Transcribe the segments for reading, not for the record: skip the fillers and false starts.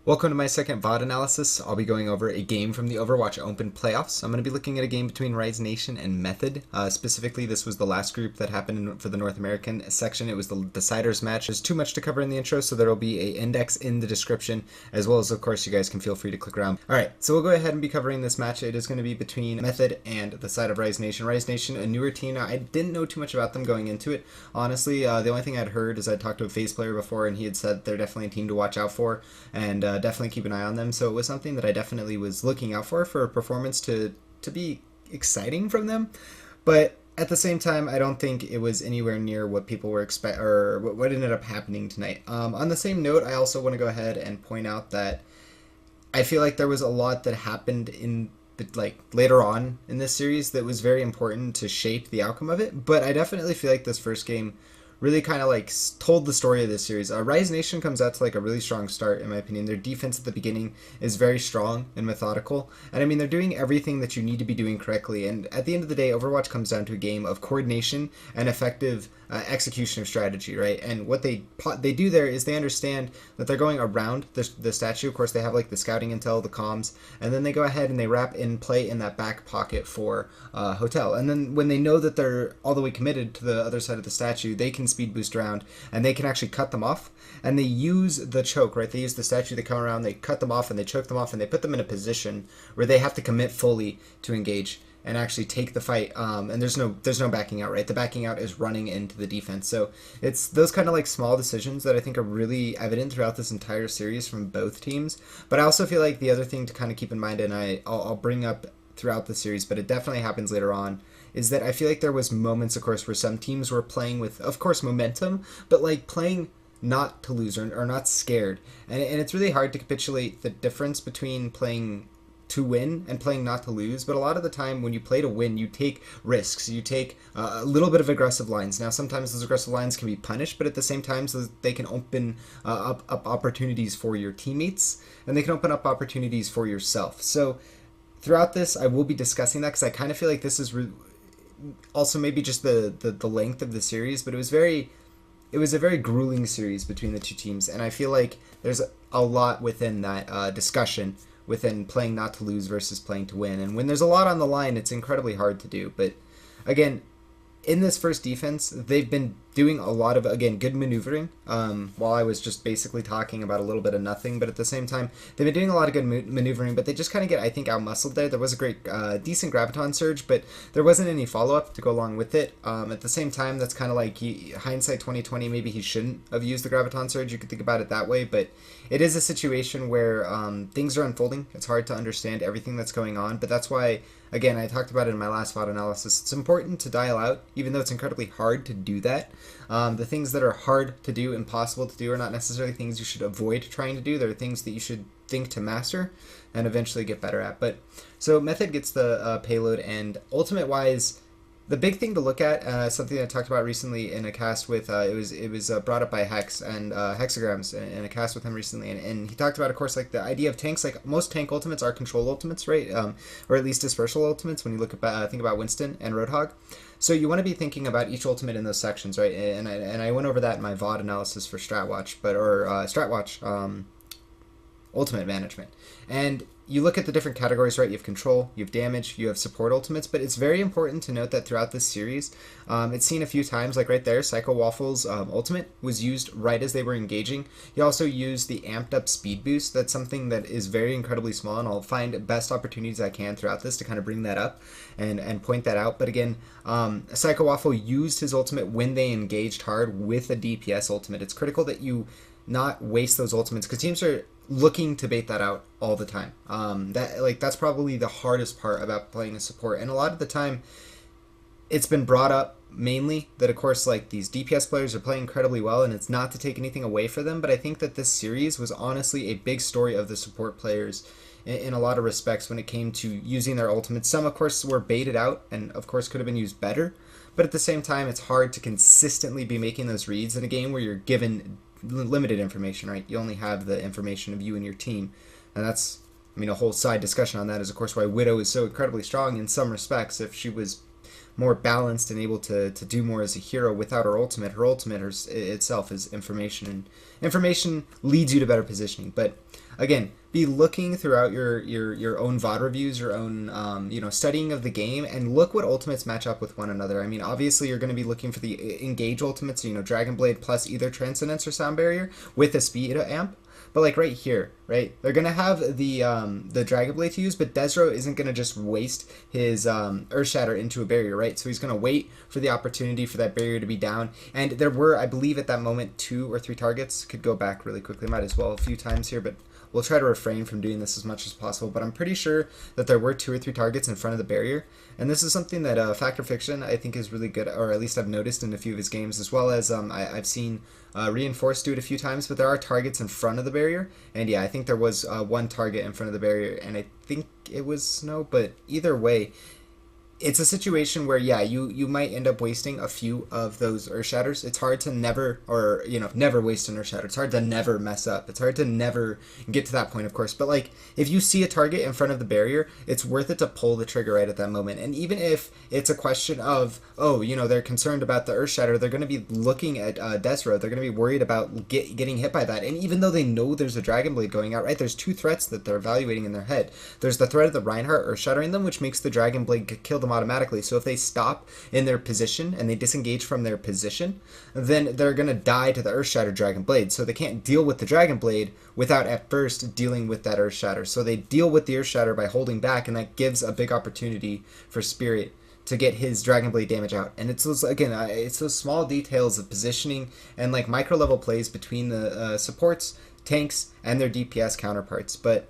Welcome to my second VoD analysis. I'll be going over a game from the Overwatch Open playoffs. I'm going to be looking at a game between RiseNation and Method. Specifically, this was the last group that happened for the North American section. It was the Deciders match. There's too much to cover in the intro, so there will be an index in the description, as well as, of course, you guys can feel free to click around. Alright, so we'll go ahead and be covering this match. It is going to be between Method and the side of RiseNation. RiseNation, a newer team. Now, I didn't know too much about them going into it. Honestly, the only thing I'd heard is I talked to a FaZe player before, and he had said they're definitely a team to watch out for, and definitely keep an eye on them. So it was something that I definitely was looking out for a performance to be exciting from them. But at the same time, I don't think it was anywhere near what people were or what ended up happening tonight. On the same note, I also want to go ahead and point out that I feel like there was a lot that happened in later on in this series that was very important to shape the outcome of it. But I definitely feel like this first game really kind of told the story of this series. RiseNation comes out to a really strong start, in my opinion. Their defense at the beginning is very strong and methodical, and I mean they're doing everything that you need to be doing correctly. And at the end of the day, Overwatch comes down to a game of coordination and effective execution of strategy, right? And what they do there is they understand that they're going around the statue. Of course, they have the scouting intel, the comms, and then they go ahead and they wrap and play in that back pocket for hotel. And then when they know that they're all the way committed to the other side of the statue, they can speed boost around and they can actually cut them off. And they use the choke, right? They use the statue, they come around, they cut them off and they choke them off, and they put them in a position where they have to commit fully to engage and actually take the fight, and there's no backing out, right? The backing out is running into the defense. So it's those kind of small decisions that I think are really evident throughout this entire series from both teams. But I also feel like the other thing to kind of keep in mind, and I'll bring up throughout the series, but it definitely happens later on, is that I feel like there was moments, of course, where some teams were playing with, of course, momentum, but playing not to lose or not scared. And it's really hard to capitulate the difference between playing to win and playing not to lose. But a lot of the time when you play to win, you take risks, you take a little bit of aggressive lines. Now sometimes those aggressive lines can be punished, but at the same time they can open up opportunities for your teammates, and they can open up opportunities for yourself. So throughout this I will be discussing that, because I kind of feel like this is also maybe just the length of the series, but it was a very grueling series between the two teams, and I feel like there's a lot within that discussion within playing not to lose versus playing to win. And when there's a lot on the line, it's incredibly hard to do. But again, in this first defense, they've been doing a lot of, again, good maneuvering, while I was just basically talking about a little bit of nothing. But at the same time, they've been doing a lot of good maneuvering, but they just kind of get, I think, out-muscled there. There was a great, decent graviton surge, but there wasn't any follow-up to go along with it. At the same time, that's kind of hindsight 2020, maybe he shouldn't have used the graviton surge. You could think about it that way, but it is a situation where things are unfolding. It's hard to understand everything that's going on, but that's why, again, I talked about it in my last VoD analysis. It's important to dial out, even though it's incredibly hard to do that. The things that are hard to do, impossible to do, are not necessarily things you should avoid trying to do. They're things that you should think to master and eventually get better at. But so Method gets the payload, and ultimate-wise, the big thing to look at, something I talked about recently in a cast with, it was brought up by Hex and Hexagrams in a cast with him recently, and he talked about, of course, the idea of tanks. Most tank ultimates are control ultimates, right? Or at least dispersal ultimates when you think about Winston and Roadhog. So you want to be thinking about each ultimate in those sections, right? And I went over that in my VoD analysis for Stratwatch, Stratwatch ultimate management. And you look at the different categories, right? You have control, you have damage, you have support ultimates, but it's very important to note that throughout this series, it's seen a few times, right there, Psycho Waffle's ultimate was used right as they were engaging. He also used the amped up speed boost. That's something that is very incredibly small, and I'll find best opportunities I can throughout this to kind of bring that up and point that out. But again, Psycho Waffle used his ultimate when they engaged hard with a DPS ultimate. It's critical that you not waste those ultimates, because teams are looking to bait that out all the time. That's probably the hardest part about playing a support, and a lot of the time it's been brought up mainly that, of course, these DPS players are playing incredibly well, and it's not to take anything away from them, but I think that this series was honestly a big story of the support players in a lot of respects when it came to using their ultimates. Some, of course, were baited out and, of course, could have been used better, but at the same time, it's hard to consistently be making those reads in a game where you're given limited information, right? You only have the information of you and your team, and that's, a whole side discussion on that is, of course, why Widow is so incredibly strong in some respects. If she was more balanced and able to do more as a hero without her ultimate. Her ultimate itself is information, and information leads you to better positioning. But again, be looking throughout your own VoD reviews, your own studying of the game, and look what ultimates match up with one another. I mean, obviously you're going to be looking for the engage ultimates, Dragon Blade plus either Transcendence or Sound Barrier with a speed amp. But like right here, right, they're gonna have the Dragon Blade to use, but Desro isn't gonna just waste his Earth Shatter into a barrier, right? So he's gonna wait for the opportunity for that barrier to be down. And there were, I believe, at that moment 2 or 3 targets. Could go back really quickly, might as well a few times here, but we'll try to refrain from doing this as much as possible. But I'm pretty sure that there were 2 or 3 targets in front of the barrier, and this is something that Factor Fiction I think is really good, or at least I've noticed in a few of his games, as well as I've seen Reinforced do it a few times. But there are targets in front of the barrier, and yeah, I think there was 1 target in front of the barrier, and I think it was Snow. But either way, it's a situation where, yeah, you might end up wasting a few of those Earth Shatters. It's hard to never waste an Earth Shatter. It's hard to never mess up. It's hard to never get to that point, of course. But like, if you see a target in front of the barrier, it's worth it to pull the trigger right at that moment. And even if it's a question of, they're concerned about the Earth Shatter, they're going to be looking at Desro. They're going to be worried about getting hit by that. And even though they know there's a Dragon Blade going out, right, there's 2 threats that they're evaluating in their head. There's the threat of the Reinhardt Earth Shattering them, which makes the Dragon Blade kill them automatically. So if they stop in their position and they disengage from their position, then they're going to die to the Earth Shatter Dragon Blade. So they can't deal with the Dragon Blade without at first dealing with that Earth Shatter. So they deal with the Earth Shatter by holding back, and that gives a big opportunity for Spirit to get his Dragon Blade damage out. And it's those, again, it's those small details of positioning and like micro level plays between the supports, tanks, and their DPS counterparts. But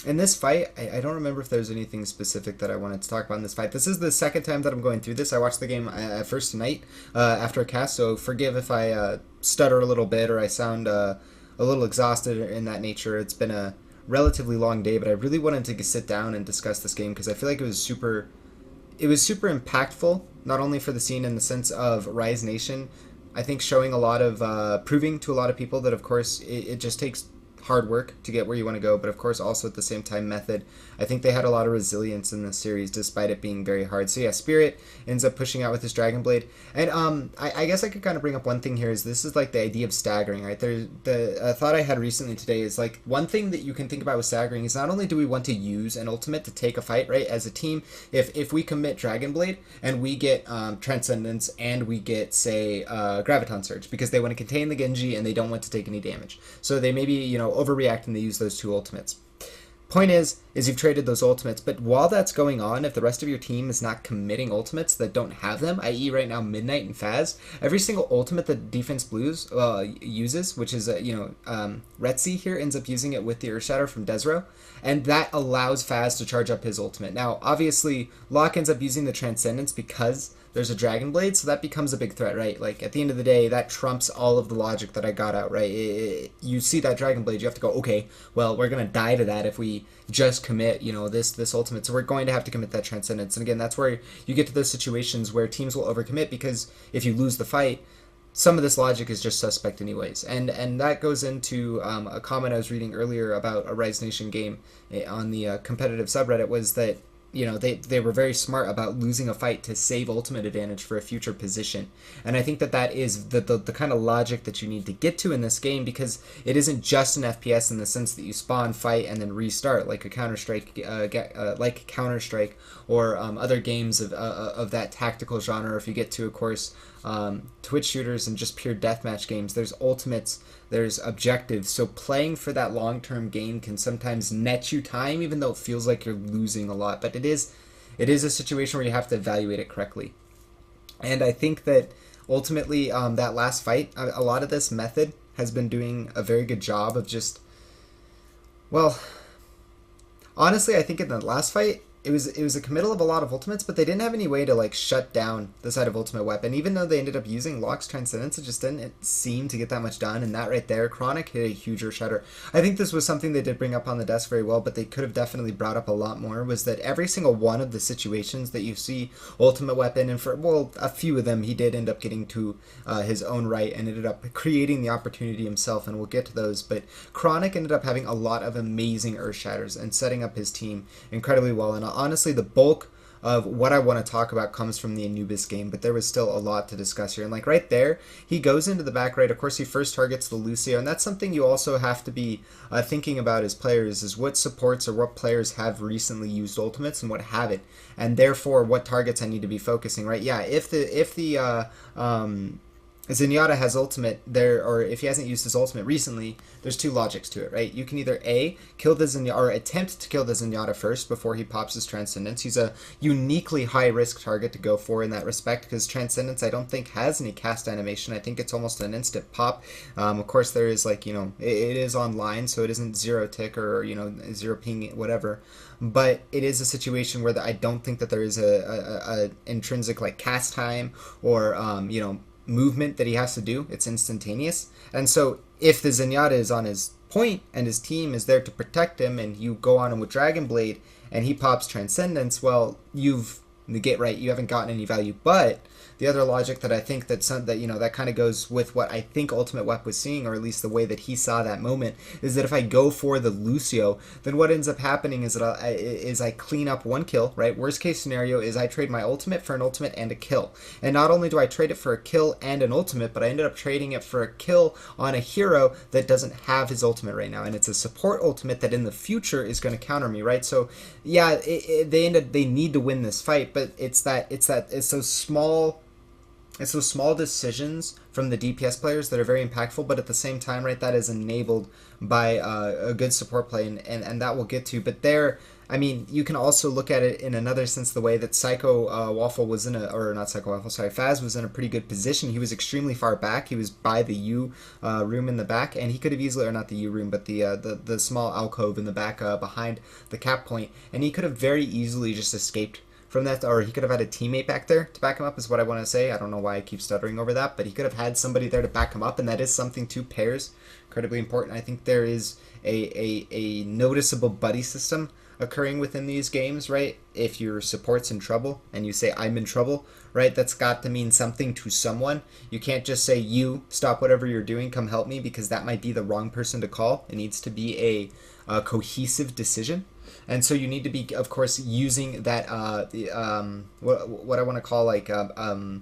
in this fight, I don't remember if there's anything specific that I wanted to talk about in this fight. This is the second time that I'm going through this. I watched the game first tonight after a cast, so forgive if I stutter a little bit or I sound a little exhausted in that nature. It's been a relatively long day, but I really wanted to sit down and discuss this game because I feel like it was super impactful, not only for the scene in the sense of RiseNation, I think showing a lot of, proving to a lot of people that, of course, it just takes hard work to get where you want to go, but of course also at the same time Method. I think they had a lot of resilience in this series despite it being very hard. So yeah, Spirit ends up pushing out with his Dragon Blade. And I guess I could kind of bring up one thing here is this is like the idea of staggering, right? The thought I had recently today is like one thing that you can think about with staggering is not only do we want to use an ultimate to take a fight, right? As a team, if we commit Dragon Blade and we get Transcendence and we get, say, Graviton Surge because they want to contain the Genji and they don't want to take any damage. So they maybe, overreact and they use those 2 ultimates. Point is you've traded those ultimates, but while that's going on, if the rest of your team is not committing ultimates that don't have them, i.e. right now Midnight and Faz, every single ultimate that Defense Blues uses, which is, Retzi here ends up using it with the Earth Shatter from Desro, and that allows Faz to charge up his ultimate. Now, obviously, Locke ends up using the Transcendence because there's a Dragon Blade, so that becomes a big threat, right? Like, at the end of the day, that trumps all of the logic that I got out, right? You see that Dragon Blade, you have to go, okay, well, we're going to die to that if we just commit, this ultimate. So we're going to have to commit that Transcendence. And again, that's where you get to those situations where teams will overcommit because if you lose the fight, some of this logic is just suspect anyways. And that goes into a comment I was reading earlier about a RiseNation game on the competitive subreddit was that, they were very smart about losing a fight to save ultimate advantage for a future position. And I think that is the kind of logic that you need to get to in this game because it isn't just an FPS in the sense that you spawn, fight, and then restart like a Counter-Strike, or other games of that tactical genre. If you get to, of course, Twitch shooters and just pure deathmatch games, there's ultimates, there's objectives. So playing for that long-term gain can sometimes net you time, even though it feels like you're losing a lot. But it is a situation where you have to evaluate it correctly. And I think that ultimately that last fight, a lot of this Method has been doing a very good job of just, well, honestly, I think in the last fight, it was a committal of a lot of ultimates, but they didn't have any way to like shut down the side of ultimate weapon. Even though they ended up using Locke's Transcendence, it just didn't seem to get that much done. And that right there, Chronic hit a huge Earth Shatter. I think this was something they did bring up on the desk very well, but they could have definitely brought up a lot more, was that every single one of the situations that you see ultimate weapon, and for, well, a few of them, he did end up getting to his own right and ended up creating the opportunity himself, and we'll get to those. But Chronic ended up having a lot of amazing Earth Shatters and setting up his team incredibly well. And honestly, the bulk of what I want to talk about comes from the Anubis game, but there was still a lot to discuss here. And like right there, he goes into the back right. Of course, he first targets the Lucio, and that's something you also have to be thinking about as players, is what supports or what players have recently used ultimates and what haven't, and therefore what targets I need to be focusing. Right? Yeah. If the Zenyatta has ultimate there, or if he hasn't used his ultimate recently, there's two logics to it, right? You can either A, kill the Zenyatta, or attempt to kill the Zenyatta first before he pops his Transcendence. He's a uniquely high risk target to go for in that respect, because Transcendence I don't think has any cast animation. I think it's almost an instant pop. Of course there is like, it is online, so it isn't zero tick or, zero ping, whatever. But it is a situation where I don't think that there is a intrinsic like cast time or, movement that he has to do. It's instantaneous. And so if the Zenyatta is on his point and his team is there to protect him, and you go on him with Dragon Blade and he pops Transcendence, well, you haven't gotten any value. But the other logic that I think that that kind of goes with what I think Ultimate Wep was seeing, or at least the way that he saw that moment, is that if I go for the Lucio, then what ends up happening is that I clean up one kill, right? Worst case scenario is I trade my ultimate for an ultimate and a kill. And not only do I trade it for a kill and an ultimate, but I ended up trading it for a kill on a hero that doesn't have his ultimate right now, and it's a support ultimate that in the future is going to counter me, right? So yeah, they need to win this fight, but it's those small decisions from the DPS players that are very impactful, but at the same time, right, that is enabled by a good support play, and that we'll get to. But you can also look at it in another sense, the way that Psycho Waffle was Faz was in a pretty good position. He was extremely far back. He was by the U room in the back, and he could have easily, or not the U room, but the small alcove in the back behind the cap point, and he could have very easily just escaped from that, or he could have had a teammate back there to back him up, is what I want to say. I don't know why I keep stuttering over that, but he could have had somebody there to back him up, and that is something to pairs incredibly important. I think there is a noticeable buddy system occurring within these games, right? If your support's in trouble and you say I'm in trouble, right, that's got to mean something to someone. You can't just say, you stop whatever you're doing, come help me, because that might be the wrong person to call. It needs to be a cohesive decision. And so you need to be, of course, using that what I want to call like a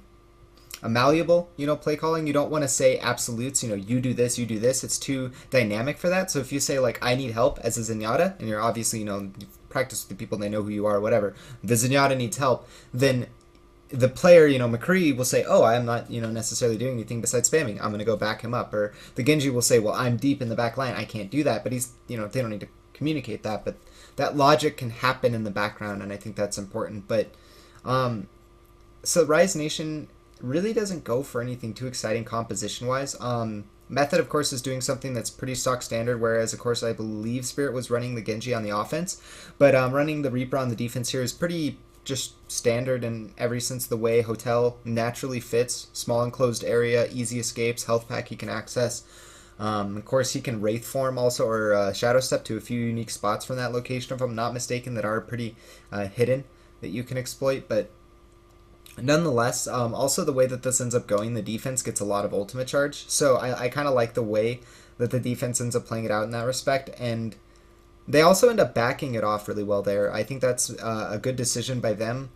malleable, play calling. You don't want to say absolutes, you do this, you do this. It's too dynamic for that. So if you say like I need help as a Zenyatta, and you're obviously, you've practiced with the people, they know who you are or whatever, the Zenyatta needs help, then the player, McCree will say, oh, I'm not, necessarily doing anything besides spamming. I'm going to go back him up. Or the Genji will say, well, I'm deep in the back line. I can't do that. But he's, they don't need to communicate that. But that logic can happen in the background, and I think that's important. But so RiseNation really doesn't go for anything too exciting composition-wise. Method, of course, is doing something that's pretty stock standard, whereas, of course, I believe Spirit was running the Genji on the offense. But running the Reaper on the defense here is pretty just standard in every sense. The way Hotel naturally fits, small enclosed area, easy escapes, health pack he can access. Of course, he can Wraith form also, or Shadow Step to a few unique spots from that location, if I'm not mistaken, that are pretty hidden that you can exploit. But nonetheless, also the way that this ends up going, the defense gets a lot of ultimate charge. So I kind of like the way that the defense ends up playing it out in that respect. And they also end up backing it off really well there. I think that's a good decision by them.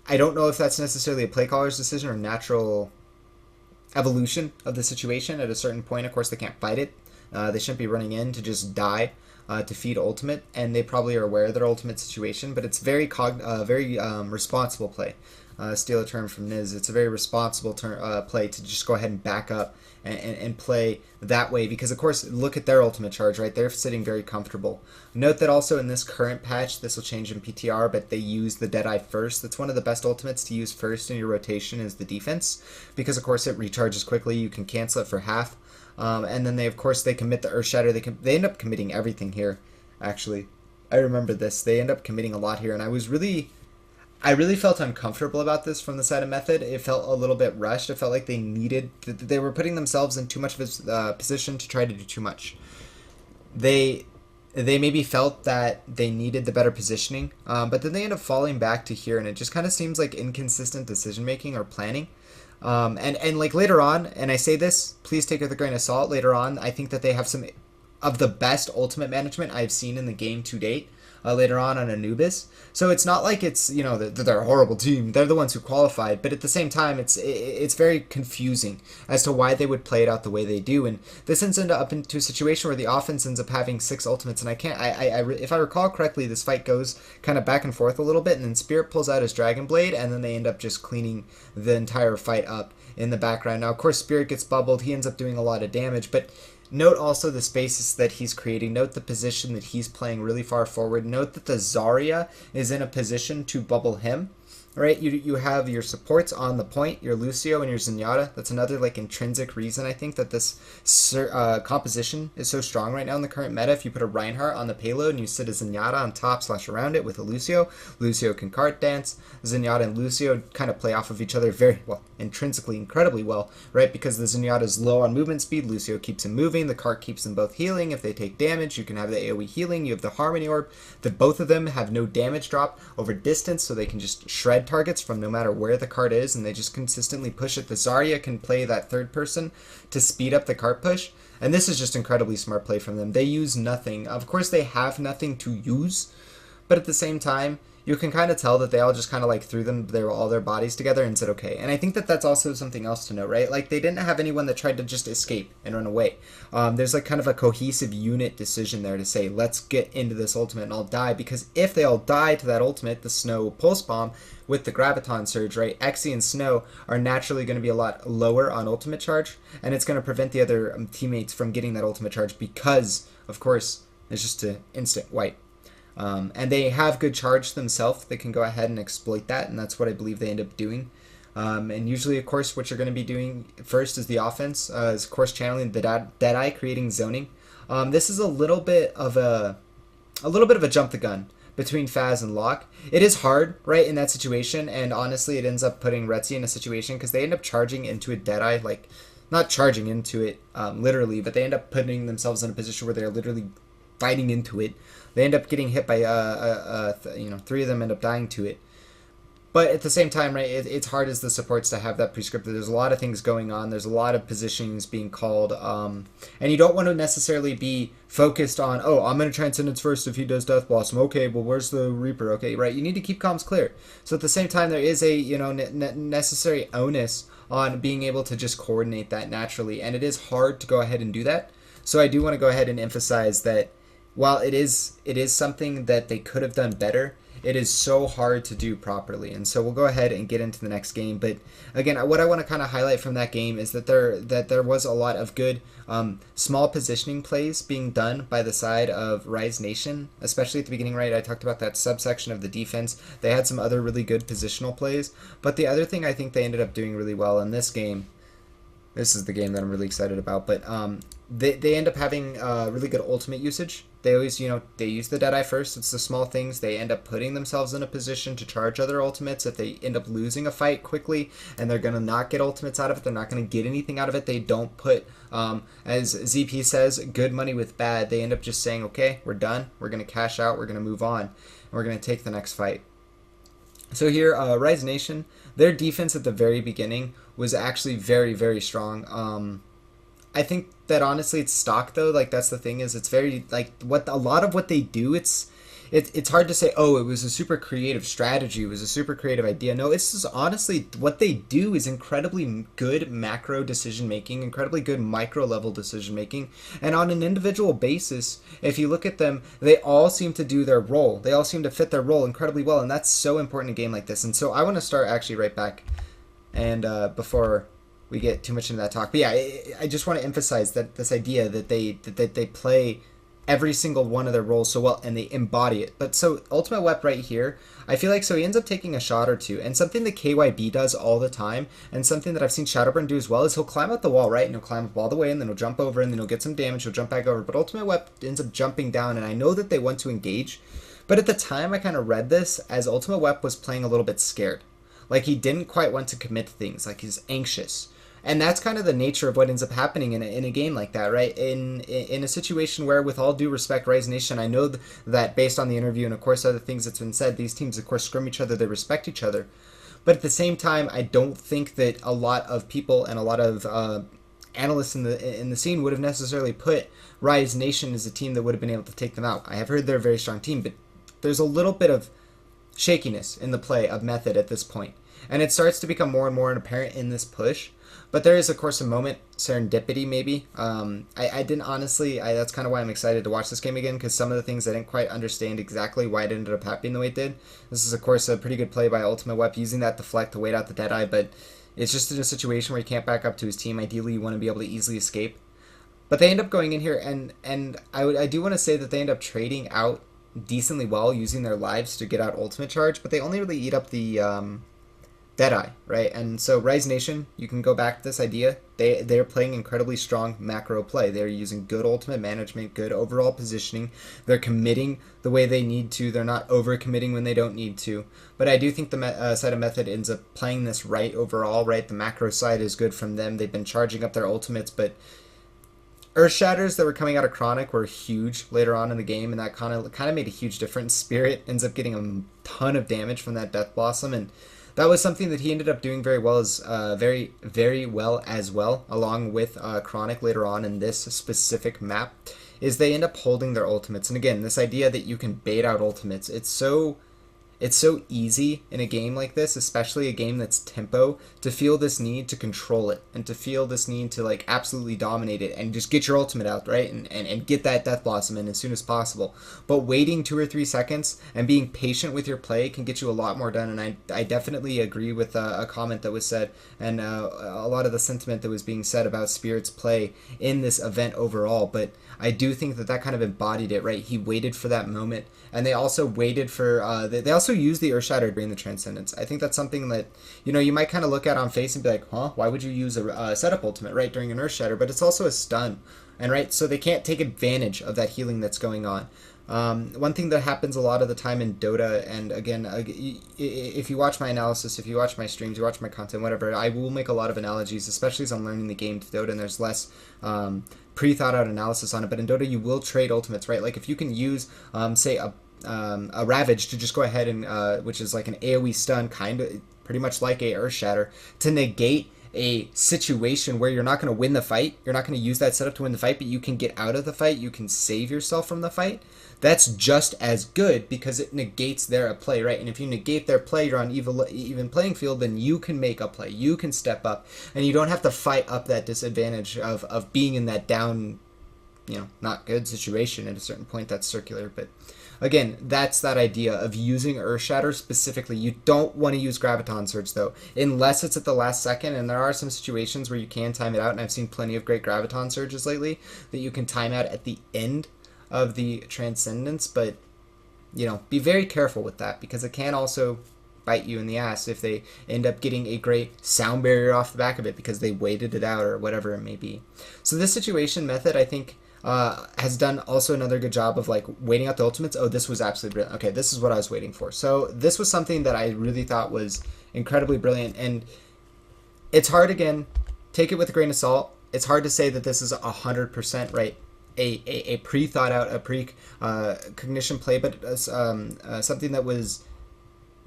I don't know if that's necessarily a play caller's decision or natural evolution of the situation. At a certain point, of course, they can't fight it. They shouldn't be running in to just die to feed ultimate, and they probably are aware of their ultimate situation, but it's very responsible play. Steal a term from Niz. It's a very responsible play to just go ahead and back up and play that way, because of course, look at their ultimate charge, right? They're sitting very comfortable. Note that also in this current patch, this will change in PTR, but they use the Deadeye first. That's one of the best ultimates to use first in your rotation, is the defense, because of course it recharges quickly. You can cancel it for half, and then they commit the Earth Shatter. They end up committing everything here. Actually, I remember this. They end up committing a lot here, and I really felt uncomfortable about this from the side of Method. It felt a little bit rushed. It felt like they were putting themselves in too much of a position to try to do too much. They maybe felt that they needed the better positioning, but then they end up falling back to here, and it just kind of seems like inconsistent decision making or planning. And like later on, and I say this, please take it with a grain of salt. Later on, I think that they have some of the best ultimate management I've seen in the game to date. later on Anubis. So it's not like it's, you know, they're a horrible team. They're the ones who qualified, but at the same time, it's very confusing as to why they would play it out the way they do. And this ends up into a situation where the offense ends up having 6 ultimates, and I can't. If I recall correctly, this fight goes kind of back and forth a little bit, and then Spirit pulls out his Dragon Blade, and then they end up just cleaning the entire fight up in the background. Now, of course, Spirit gets bubbled. He ends up doing a lot of damage, but note also the spaces that he's creating. Note the position that he's playing really far forward. Note that the Zarya is in a position to bubble him. Right, you have your supports on the point, your Lucio and your Zenyatta. That's another like intrinsic reason I think that this composition is so strong right now in the current meta. If you put a Reinhardt on the payload and you sit a Zenyatta on top / around it with a Lucio, Lucio can cart dance. Zenyatta and Lucio kind of play off of each other very well, intrinsically incredibly well, right? Because the Zenyatta is low on movement speed, Lucio keeps him moving, the cart keeps them both healing. If they take damage, you can have the AoE healing. You have the Harmony Orb. That both of them have no damage drop over distance, so they can just shred targets from no matter where the cart is, and they just consistently push it. The Zarya can play that third person to speed up the cart push, and this is just incredibly smart play from them. They use nothing. Of course, they have nothing to use, but at the same time, you can kind of tell that they all just kind of like threw all their bodies together and said okay. And I think that that's also something else to note, right? Like they didn't have anyone that tried to just escape and run away. There's like kind of a cohesive unit decision there to say let's get into this ultimate and all die, because if they all die to that ultimate, the Snow Pulse Bomb with the Graviton Surge, right, Exy and Snow are naturally going to be a lot lower on ultimate charge, and it's going to prevent the other teammates from getting that ultimate charge because, of course, it's just an instant wipe. And they have good charge themselves. They can go ahead and exploit that, and that's what I believe they end up doing. And usually, of course, what you're going to be doing first is the offense, is of course channeling the Deadeye, creating zoning. This is a little bit of a jump the gun between Faz and Locke. It is hard, right, in that situation, and honestly, it ends up putting Retzi in a situation because they end up charging into a Deadeye, like not charging into it literally, but they end up putting themselves in a position where they're literally fighting into it. They end up getting hit by, 3 of them end up dying to it. But at the same time, right, it's hard as the supports to have that prescripted. There's a lot of things going on. There's a lot of positionings being called. And you don't want to necessarily be focused on, oh, I'm going to Transcendence first if he does Death Blossom. Okay, well, where's the Reaper? Okay, right. You need to keep comms clear. So at the same time, there is a, necessary onus on being able to just coordinate that naturally. And it is hard to go ahead and do that. So I do want to go ahead and emphasize that while it is something that they could have done better, it is so hard to do properly. And so we'll go ahead and get into the next game. But again, what I want to kind of highlight from that game is that there was a lot of good small positioning plays being done by the side of RiseNation, especially at the beginning, right? I talked about that subsection of the defense. They had some other really good positional plays. But the other thing I think they ended up doing really well in this game, this is the game that I'm really excited about, but they end up having really good ultimate usage. They always, they use the Deadeye first. It's the small things. They end up putting themselves in a position to charge other ultimates. If they end up losing a fight quickly and they're going to not get ultimates out of it, they're not going to get anything out of it. They don't put, as ZP says, good money with bad. They end up just saying, okay, we're done. We're going to cash out. We're going to move on. And we're going to take the next fight. So here, RiseNation, their defense at the very beginning was actually very, very strong. I think that honestly it's stock though. Like that's the thing, is it's very like a lot of what they do, it's hard to say, oh, it was a super creative strategy, it was a super creative idea. No, it's just honestly what they do is incredibly good macro decision making, incredibly good micro level decision making, and on an individual basis, if you look at them, they all seem to do their role. They all seem to fit their role incredibly well, and that's so important in a game like this. And so I want to start actually right back, and before we get too much into that talk. But yeah, I just want to emphasize that this idea that they play every single one of their roles so well, and they embody it. But so Ultimate Wep right here, I feel like so he ends up taking a shot or two, and something that KYB does all the time, and something that I've seen Shadowburn do as well, is he'll climb up the wall, right, and he'll climb up all the way, and then he'll jump over, and then he'll get some damage, he'll jump back over, but Ultimate Wep ends up jumping down, and I know that they want to engage, but at the time I kind of read this as Ultimate Wep was playing a little bit scared. Like he didn't quite want to commit to things, like he's anxious. And that's kind of the nature of what ends up happening in a game like that, right? In a situation where, with all due respect, RiseNation, I know that based on the interview and, of course, other things that's been said, these teams, of course, scrim each other, they respect each other. But at the same time, I don't think that a lot of people and a lot of analysts in the scene would have necessarily put RiseNation as a team that would have been able to take them out. I have heard they're a very strong team, but there's a little bit of shakiness in the play of Method at this point. And it starts to become more and more apparent in this push. But there is, of course, a moment, serendipity maybe. I didn't honestly, that's kind of why I'm excited to watch this game again, because some of the things I didn't quite understand exactly why it ended up happening the way it did. This is, of course, a pretty good play by Ultimate Wep, using that deflect to wait out the Deadeye, but it's just in a situation where he can't back up to his team. Ideally, you want to be able to easily escape. But they end up going in here, and I do want to say that they end up trading out decently well, using their lives to get out ultimate charge, but they only really eat up the Deadeye, right? And so RiseNation, you can go back to this idea. They're playing incredibly strong macro play. They're using good ultimate management, good overall positioning. They're committing the way they need to. They're not over-committing when they don't need to. But I do think the side of Method ends up playing this right overall, right? The macro side is good from them. They've been charging up their ultimates, but Earth Shatters that were coming out of Chronic were huge later on in the game, and that kind of made a huge difference. Spirit ends up getting a ton of damage from that Death Blossom, and that was something that he ended up doing very well, very well as well, along with Chronic later on in this specific map, is they end up holding their ultimates. And again, this idea that you can bait out ultimates, it's so easy in a game like this, especially a game that's tempo, to feel this need to control it and to feel this need to like absolutely dominate it and just get your ultimate out, right? And get that Death Blossom in as soon as possible. But waiting 2 or 3 seconds and being patient with your play can get you a lot more done. And I definitely agree with a comment that was said and a lot of the sentiment that was being said about Spirit's play in this event overall. But I do think that kind of embodied it, right? He waited for that moment, and they also waited for they also used the Earthshatter during the Transcendence. I think that's something that, you know, you might kind of look at on face and be like, huh, why would you use a setup ultimate, right, during an Earthshatter? But it's also a stun, and right, so they can't take advantage of that healing that's going on. One thing that happens a lot of the time in Dota, and again, if you watch my analysis, if you watch my streams, you watch my content, whatever, I will make a lot of analogies, especially as I'm learning the game to Dota, and there's less pre-thought out analysis on it. But in Dota, you will trade ultimates, right? Like if you can use, say, a Ravage to just go ahead and, which is like an AoE stun, kind of, pretty much like a Earthshatter, to negate a situation where you're not going to win the fight, you're not going to use that setup to win the fight, but you can get out of the fight, you can save yourself from the fight, that's just as good because it negates their play, right? And if you negate their play, you're on even playing field, then you can make a play, you can step up, and you don't have to fight up that disadvantage of being in that down, you know, not good situation at a certain point. That's circular, but again, that's that idea of using Earthshatter specifically. You don't want to use Graviton Surge, though, unless it's at the last second, and there are some situations where you can time it out, and I've seen plenty of great Graviton Surges lately that you can time out at the end of the Transcendence, but, you know, be very careful with that, because it can also bite you in the ass if they end up getting a great sound barrier off the back of it because they waited it out or whatever it may be. So this situation Method, I think, has done also another good job of like waiting out the ultimates. Oh, this was absolutely brilliant. Okay, this is what I was waiting for. So this was something that I really thought was incredibly brilliant, and it's hard, again, take it with a grain of salt. It's hard to say that this is 100% right, a pre-thought out, a pre-cognition play, but something that was,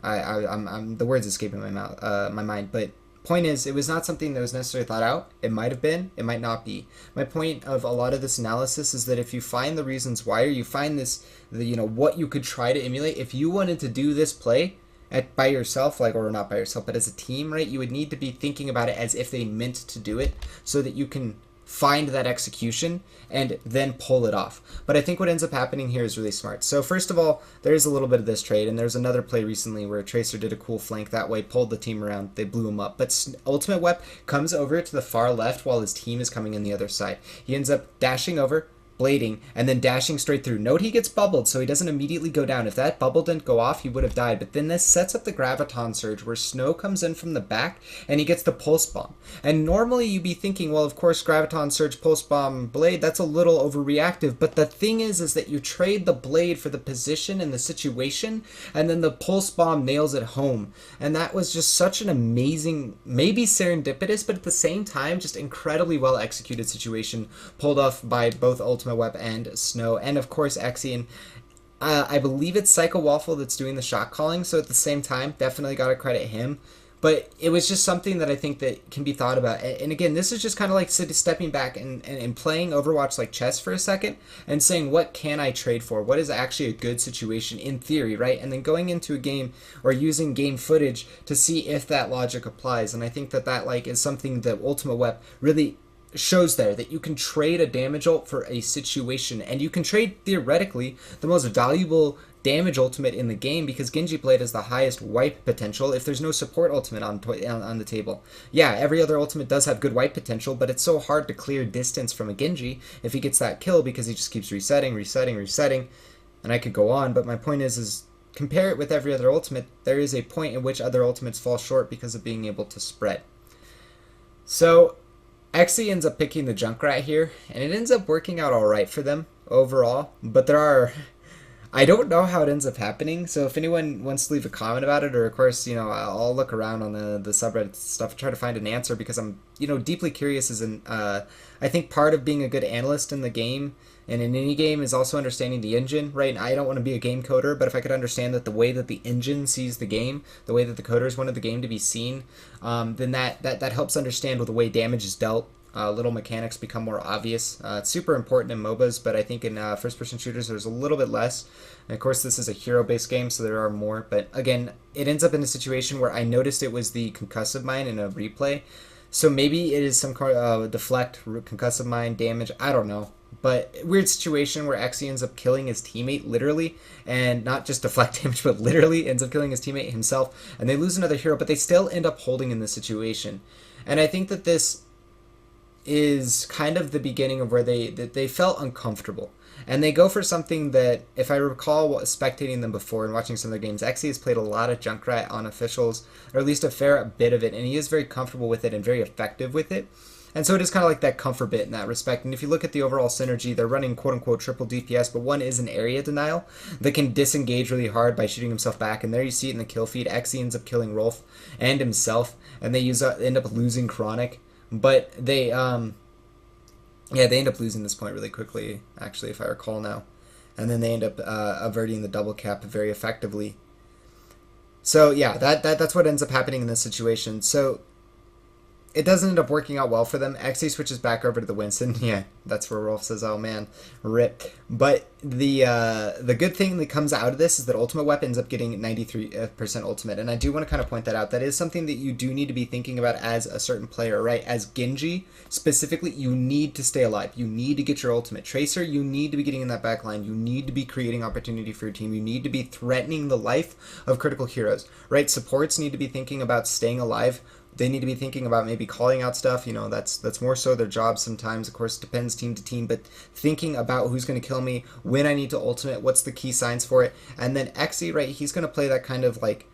I'm the words escaping my mind, but point is, it was not something that was necessarily thought out. It might have been, it might not be. My point of a lot of this analysis is that if you find the reasons why, or you find this, you know, what you could try to emulate, if you wanted to do this play by yourself, like, or not by yourself, but as a team, right, you would need to be thinking about it as if they meant to do it, so that you can find that execution and then pull it off. But I think what ends up happening here is really smart. So first of all, there's a little bit of this trade, and there's another play recently where Tracer did a cool flank that way, pulled the team around, they blew him up. But Ultimate Wep comes over to the far left while his team is coming in the other side. He ends up dashing over, blading, and then dashing straight through. Note he gets bubbled, so he doesn't immediately go down. If that bubble didn't go off, he would have died. But then this sets up the Graviton Surge, where Snow comes in from the back, and he gets the Pulse Bomb. And normally you'd be thinking, well, of course, Graviton Surge, Pulse Bomb, Blade, that's a little overreactive. But the thing is that you trade the Blade for the position and the situation, and then the Pulse Bomb nails it home. And that was just such an amazing, maybe serendipitous, but at the same time, just incredibly well executed situation, pulled off by both Ultimate Web and Snow, and of course Exian. I believe it's Psycho Waffle that's doing the shot calling, so at the same time, definitely gotta credit him. But it was just something that I think that can be thought about. And again, this is just kind of like stepping back and playing Overwatch like chess for a second and saying, what can I trade for? What is actually a good situation in theory, right? And then going into a game or using game footage to see if that logic applies. And I think that like is something that Ultimate Web really shows there, that you can trade a damage ult for a situation, and you can trade theoretically the most valuable damage ultimate in the game, because Genji Blade has the highest wipe potential if there's no support ultimate on the table. Yeah, every other ultimate does have good wipe potential, but it's so hard to clear distance from a Genji if he gets that kill, because he just keeps resetting, and I could go on, but my point is compare it with every other ultimate, there is a point in which other ultimates fall short because of being able to spread. So Xe ends up picking the Junkrat here, and it ends up working out alright for them overall, but I don't know how it ends up happening, so if anyone wants to leave a comment about it, or of course, I'll look around on the subreddit stuff and try to find an answer, because I'm, deeply curious I think part of being a good analyst in the game, and in any game, is also understanding the engine, right? And I don't want to be a game coder, but if I could understand that the way that the engine sees the game, the way that the coders wanted the game to be seen, then that helps understand the way damage is dealt. Little mechanics become more obvious. It's super important in MOBAs, but I think in first-person shooters there's a little bit less. And of course, this is a hero-based game, so there are more. But again, it ends up in a situation where I noticed it was the concussive mine in a replay. So maybe it is some kind of deflect, concussive mine, damage, I don't know. But weird situation where Xe ends up killing his teammate, literally, and not just deflect damage, but literally ends up killing his teammate himself, and they lose another hero, but they still end up holding in this situation. And I think that this is kind of the beginning of where they felt uncomfortable. And they go for something that, if I recall spectating them before and watching some of their games, Xe has played a lot of Junkrat on officials, or at least a fair bit of it, and he is very comfortable with it and very effective with it. And so it is kind of like that comfort bit in that respect. And if you look at the overall synergy, they're running quote-unquote triple DPS, but one is an area denial that can disengage really hard by shooting himself back. And there you see it in the kill feed. Xe ends up killing Rolf and himself, and they end up losing Chronic. But they end up losing this point really quickly, actually, if I recall now. And then they end up averting the double cap very effectively. So yeah, that's what ends up happening in this situation. So it doesn't end up working out well for them. Xe switches back over to the Winston. Yeah, that's where Rolf says, oh man, rip. But the good thing that comes out of this is that Ultimate Weapon ends up getting 93% ultimate. And I do want to kind of point that out. That is something that you do need to be thinking about as a certain player, right? As Genji, specifically, you need to stay alive. You need to get your ultimate. Tracer, you need to be getting in that back line. You need to be creating opportunity for your team. You need to be threatening the life of critical heroes, right? Supports need to be thinking about staying alive. They need to be thinking about maybe calling out stuff. That's more so their job sometimes. Of course, depends team to team, but thinking about who's going to kill me, when I need to ultimate, what's the key signs for it. And then Xe, right, he's going to play that kind of like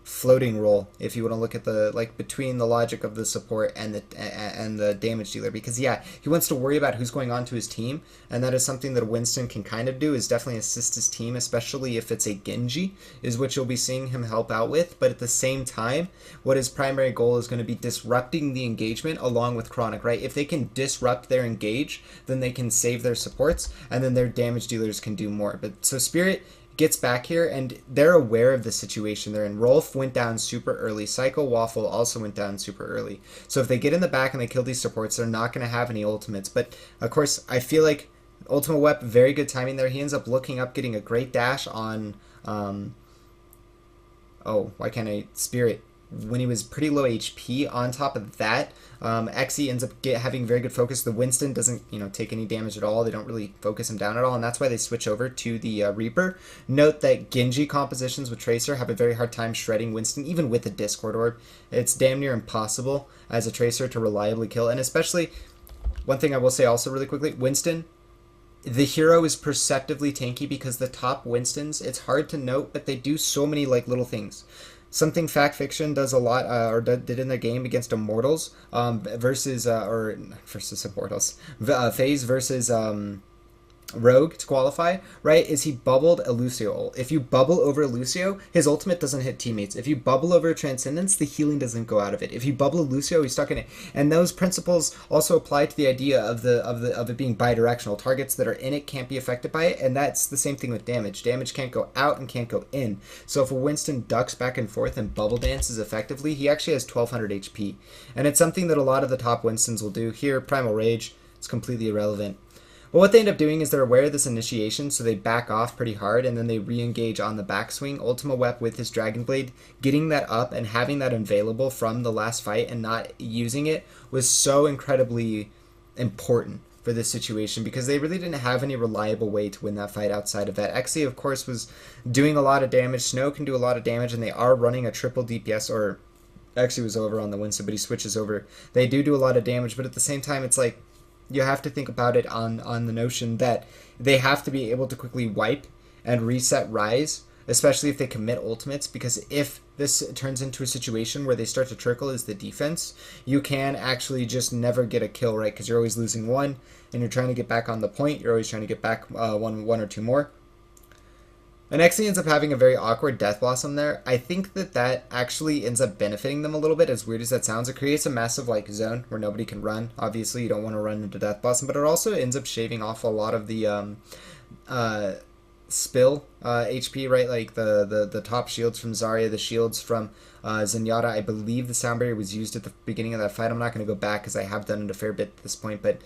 floating role, if you want to look at the between the logic of the support and the damage dealer, because yeah, he wants to worry about who's going on to his team, and that is something that Winston can kind of do, is definitely assist his team, especially if it's a Genji, is what you'll be seeing him help out with. But at the same time, what his primary goal is going to be disrupting the engagement along with Chronic, right? If they can disrupt their engage, then they can save their supports, and then their damage dealers can do more. But so Spirit gets back here, and they're aware of the situation they're in. Rolf went down super early. Psycho Waffle also went down super early. So if they get in the back and they kill these supports, they're not going to have any ultimates. But of course, I feel like Ultimate Wep, very good timing there. He ends up looking up, getting a great dash on Spirit, when he was pretty low HP. On top of that, Xe ends up having very good focus. The Winston doesn't, take any damage at all. They don't really focus him down at all, and that's why they switch over to the Reaper. Note that Genji compositions with Tracer have a very hard time shredding Winston, even with a Discord Orb. It's damn near impossible as a Tracer to reliably kill, and especially, one thing I will say also really quickly, Winston, the hero is perceptively tanky because the top Winstons, it's hard to note, but they do so many little things. Something Fact Fiction does a lot, or did in their game against Immortals, versus Immortals, FaZe versus Rogue to qualify, right, is he bubbled a Lucio ult. If you bubble over a Lucio, his ultimate doesn't hit teammates. If you bubble over a Transcendence, the healing doesn't go out of it. If you bubble a Lucio, he's stuck in it. And those principles also apply to the idea of it being bidirectional. Targets that are in it can't be affected by it, and that's the same thing with damage. Damage can't go out and can't go in. So if a Winston ducks back and forth and bubble dances effectively, he actually has 1200 HP. And it's something that a lot of the top Winstons will do. Here, Primal Rage, it's completely irrelevant. But what they end up doing is they're aware of this initiation, so they back off pretty hard, and then they re-engage on the backswing. Ultima Wep with his Dragon Blade, getting that up and having that available from the last fight and not using it was so incredibly important for this situation because they really didn't have any reliable way to win that fight outside of that. Xe, of course, was doing a lot of damage. Snow can do a lot of damage, and they are running a triple DPS, or Xe was over on the Winston, but he switches over. They do a lot of damage, but at the same time, it's like, you have to think about it on the notion that they have to be able to quickly wipe and reset Rise, especially if they commit ultimates, because if this turns into a situation where they start to trickle as the defense, you can actually just never get a kill, right? Because you're always losing one, and you're trying to get back on the point. You're always trying to get back one or two more. And Xe ends up having a very awkward Death Blossom there. I think that actually ends up benefiting them a little bit, as weird as that sounds. It creates a massive zone where nobody can run. Obviously, you don't want to run into Death Blossom, but it also ends up shaving off a lot of the spill HP, right? Like the top shields from Zarya, the shields from Zenyatta. I believe the Sound Barrier was used at the beginning of that fight. I'm not going to go back because I have done it a fair bit at this point, but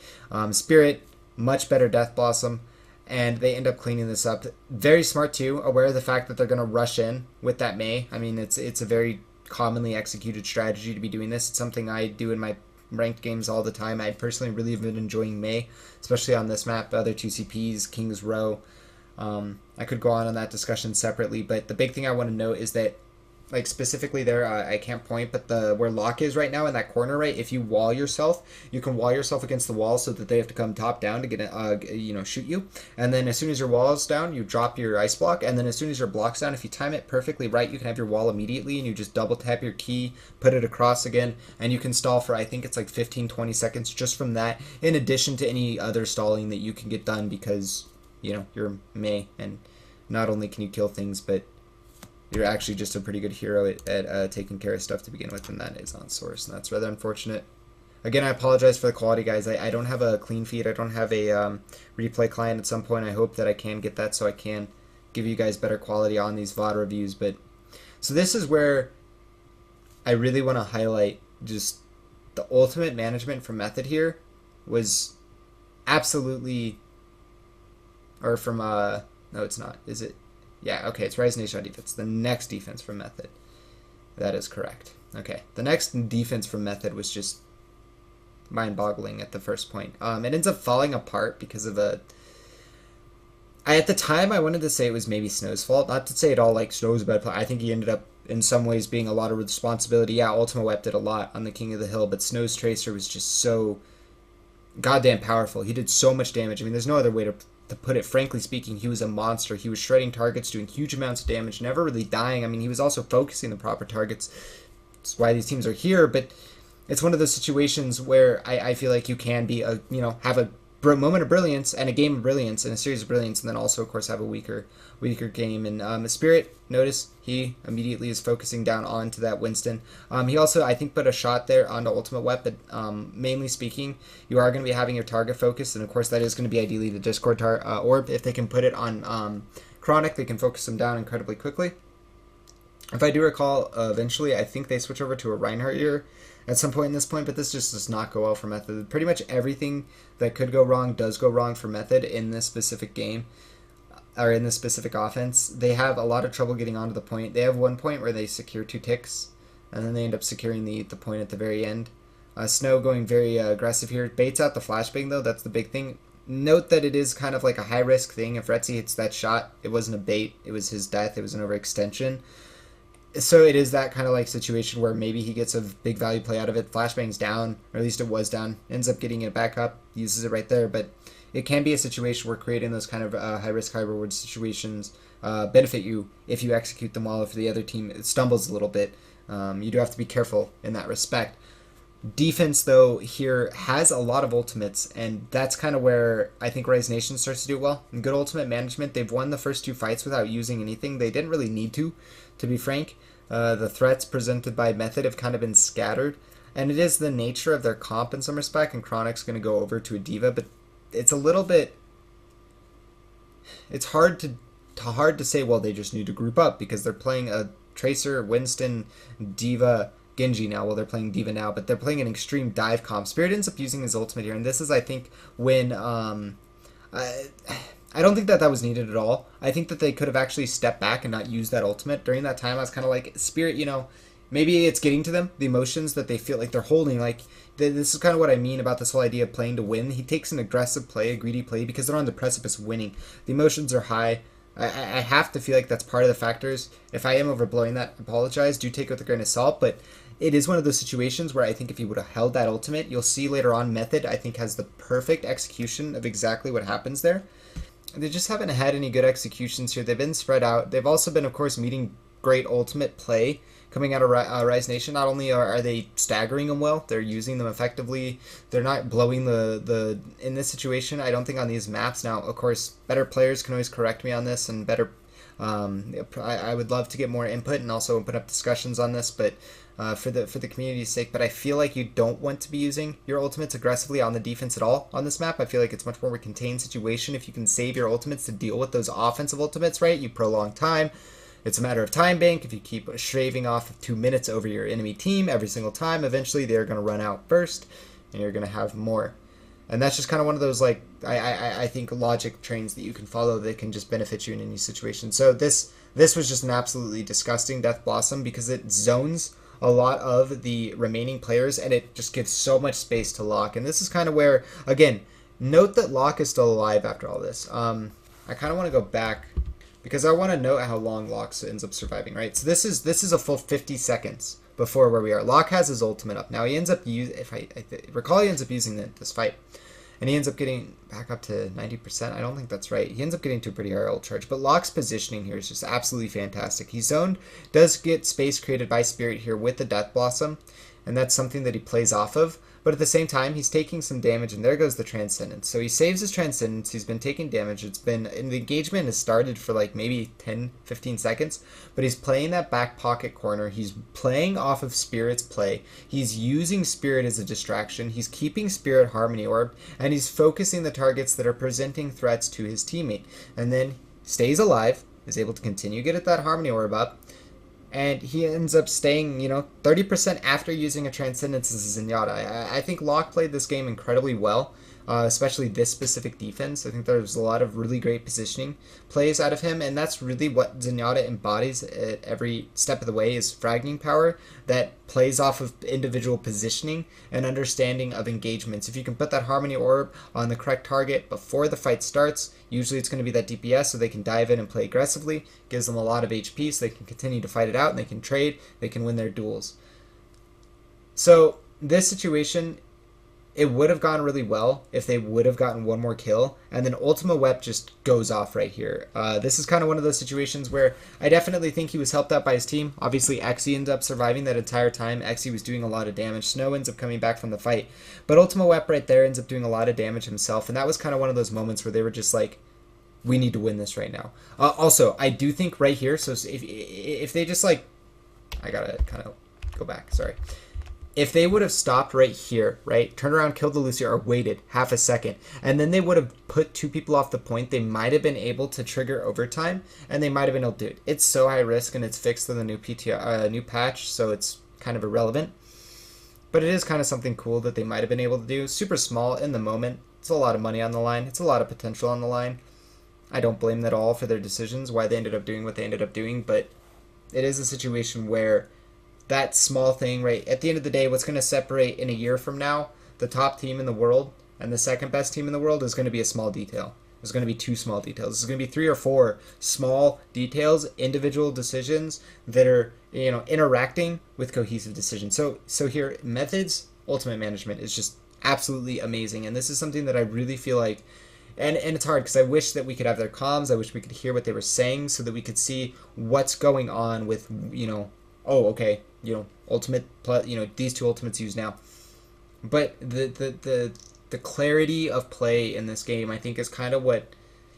Spirit, much better Death Blossom. And they end up cleaning this up. Very smart too, aware of the fact that they're going to rush in with that Mei. I mean, it's a very commonly executed strategy to be doing this. It's something I do in my ranked games all the time. I personally really have been enjoying Mei, especially on this map. Other 2CPs, King's Row. I could go on that discussion separately, but the big thing I want to note is that, like specifically there, I can't point, but where Locke is right now in that corner, right? If you wall yourself, you can wall yourself against the wall so that they have to come top down to get shoot you. And then as soon as your wall is down, you drop your ice block. And then as soon as your block's down, if you time it perfectly right, you can have your wall immediately, and you just double tap your key, put it across again, and you can stall for, I think it's like 15-20 seconds just from that, in addition to any other stalling that you can get done because, you're Mei, and not only can you kill things, but you're actually just a pretty good hero at taking care of stuff to begin with, and that is on source, and that's rather unfortunate. Again, I apologize for the quality, guys. I don't have a clean feed. I don't have a replay client. At some point, I hope that I can get that so I can give you guys better quality on these VoD reviews. But so this is where I really want to highlight just the ultimate management from Method here was absolutely, or from, no, it's not. Is it? Yeah, okay, it's RiseNation on defense. The next defense from Method. That is correct. Okay, the next defense from Method was just mind-boggling at the first point. It ends up falling apart because of at the time, I wanted to say it was maybe Snow's fault. Not to say at all like Snow's a bad player. I think he ended up, in some ways, being a lot of responsibility. Yeah, Ultima Wep did a lot on the King of the Hill, but Snow's Tracer was just so goddamn powerful. He did so much damage. I mean, there's no other way to put it. Frankly speaking, he was a monster. He was shredding targets, doing huge amounts of damage, never really dying. I mean, he was also focusing the proper targets. That's why these teams are here, but it's one of those situations where I feel like you can be have a moment of brilliance and a game of brilliance and a series of brilliance, and then also, of course, have a weaker game. And Spirit, notice he immediately is focusing down onto that Winston. He also, I think, put a shot there onto Ultimate Wep, but mainly speaking, you are going to be having your target focus, and of course that is going to be ideally the Discord orb. If they can put it on Chronic, they can focus them down incredibly quickly. If I do recall, eventually I think they switch over to a Reinhardt here at some point in this point, but this just does not go well for Method. Pretty much everything that could go wrong does go wrong for Method in this specific game, or in this specific offense. They have a lot of trouble getting onto the point. They have one point where they secure 2 ticks, and then they end up securing the point at the very end. Snow going very aggressive here. Baits out the flashbang, though. That's the big thing. Note that it is kind of like a high-risk thing. If Retzi hits that shot, it wasn't a bait. It was his death. It was an overextension. So it is that kind of like situation where maybe he gets a big value play out of it. Flashbang's down, or at least it was down. Ends up getting it back up, uses it right there. But it can be a situation where creating those kind of high-risk, high-reward situations benefit you if you execute them well. If the other team stumbles a little bit, you do have to be careful in that respect. Defense, though, here has a lot of ultimates, and that's kind of where I think RiseNation starts to do well. In good ultimate management, they've won the first 2 fights without using anything. They didn't really need to be frank. The threats presented by Method have kind of been scattered, and it is the nature of their comp in some respect, and Chronic's going to go over to a D.Va, but it's a little bit... It's hard to say, well, they just need to group up, because they're playing a Tracer, Winston, D.Va, Genji now. Well, they're playing D.Va now, but they're playing an extreme dive comp. Spirit ends up using his ultimate here, and this is, I think, when I don't think that was needed at all. I think that they could have actually stepped back and not used that ultimate. During that time, I was kind of like, Spirit, maybe it's getting to them, the emotions that they feel like they're holding. Like, this is kind of what I mean about this whole idea of playing to win. He takes an aggressive play, a greedy play, because they're on the precipice of winning. The emotions are high. I have to feel like that's part of the factors. If I am overblowing that, I apologize. Do take it with a grain of salt, but it is one of those situations where I think if he would have held that ultimate, you'll see later on Method, I think, has the perfect execution of exactly what happens there. They just haven't had any good executions here. They've been spread out. They've also been, of course, meeting great ultimate play coming out of RiseNation. Not only are they staggering them well, they're using them effectively. They're not blowing the in this situation, I don't think on these maps. Now, of course, better players can always correct me on this, and better I would love to get more input and also open up discussions on this, but for the community's sake. But I feel like you don't want to be using your ultimates aggressively on the defense at all on this map. I feel like it's much more of a contained situation. If you can save your ultimates to deal with those offensive ultimates, right, you prolong time. It's a matter of time bank. If you keep shaving off 2 minutes over your enemy team every single time, eventually they're going to run out first, and you're going to have more. And that's just kind of one of those, like, I think logic trains that you can follow that can just benefit you in any situation. So this was just an absolutely disgusting Death Blossom, because it zones a lot of the remaining players, and it just gives so much space to Locke. And this is kind of where, again, note that Locke is still alive after all this. I kind of want to go back, because I want to note how long Locke ends up surviving, right? So this is a full 50 seconds before where we are. Locke has his ultimate up. Now he ends up if I recall, he ends up using this fight, and he ends up getting back up to 90%. I don't think that's right. He ends up getting to a pretty high ult charge, but Locke's positioning here is just absolutely fantastic. He's zoned, does get space created by Spirit here with the Death Blossom, and that's something that he plays off of. But at the same time, he's taking some damage, and there goes the Transcendence. So he saves his Transcendence. He's been taking damage. The engagement has started for like maybe 10, 15 seconds, but he's playing that back pocket corner. He's playing off of Spirit's play. He's using Spirit as a distraction. He's keeping Spirit Harmony Orb, and he's focusing the targets that are presenting threats to his teammate. And then stays alive, is able to continue to get that Harmony Orb up, and he ends up staying, 30% after using a Transcendence as a Zenyatta. I think Locke played this game incredibly well, especially this specific defense. I think there's a lot of really great positioning plays out of him, and that's really what Zenyatta embodies at every step of the way, is fragging power that plays off of individual positioning and understanding of engagements. If you can put that Harmony Orb on the correct target before the fight starts, usually it's going to be that DPS, so they can dive in and play aggressively. Gives them a lot of HP, so they can continue to fight it out, and they can trade, they can win their duels. So this situation, it would have gone really well if they would have gotten one more kill, and then Ultima Wep just goes off right here. This is kind of one of those situations where I definitely think he was helped out by his team. Obviously, Exy ends up surviving that entire time. Exy was doing a lot of damage. Snow ends up coming back from the fight. But Ultima Wep right there ends up doing a lot of damage himself, and that was kind of one of those moments where they were just like, we need to win this right now. Also, I do think right here, so if they just like, I gotta kind of go back, sorry. If they would have stopped right here, right, turned around, killed the Lucio, or waited half a second, and then they would have put 2 people off the point, they might have been able to trigger overtime, and they might have been able to do it. It's so high risk, and it's fixed in the new patch, so it's kind of irrelevant. But it is kind of something cool that they might have been able to do. Super small in the moment. It's a lot of money on the line. It's a lot of potential on the line. I don't blame them at all for their decisions, why they ended up doing what they ended up doing, but it is a situation where that small thing, right, at the end of the day, what's going to separate in a year from now the top team in the world and the second best team in the world is going to be a small detail. There's going to be 2 small details. There's going to be 3 or 4 small details, individual decisions that are, interacting with cohesive decisions. So here, Method's ultimate management is just absolutely amazing, and this is something that I really feel like, and it's hard because I wish that we could have their comms. I wish we could hear what they were saying so that we could see what's going on with, oh, okay, ultimate, these 2 ultimates used now. But the clarity of play in this game, I think, is kind of what,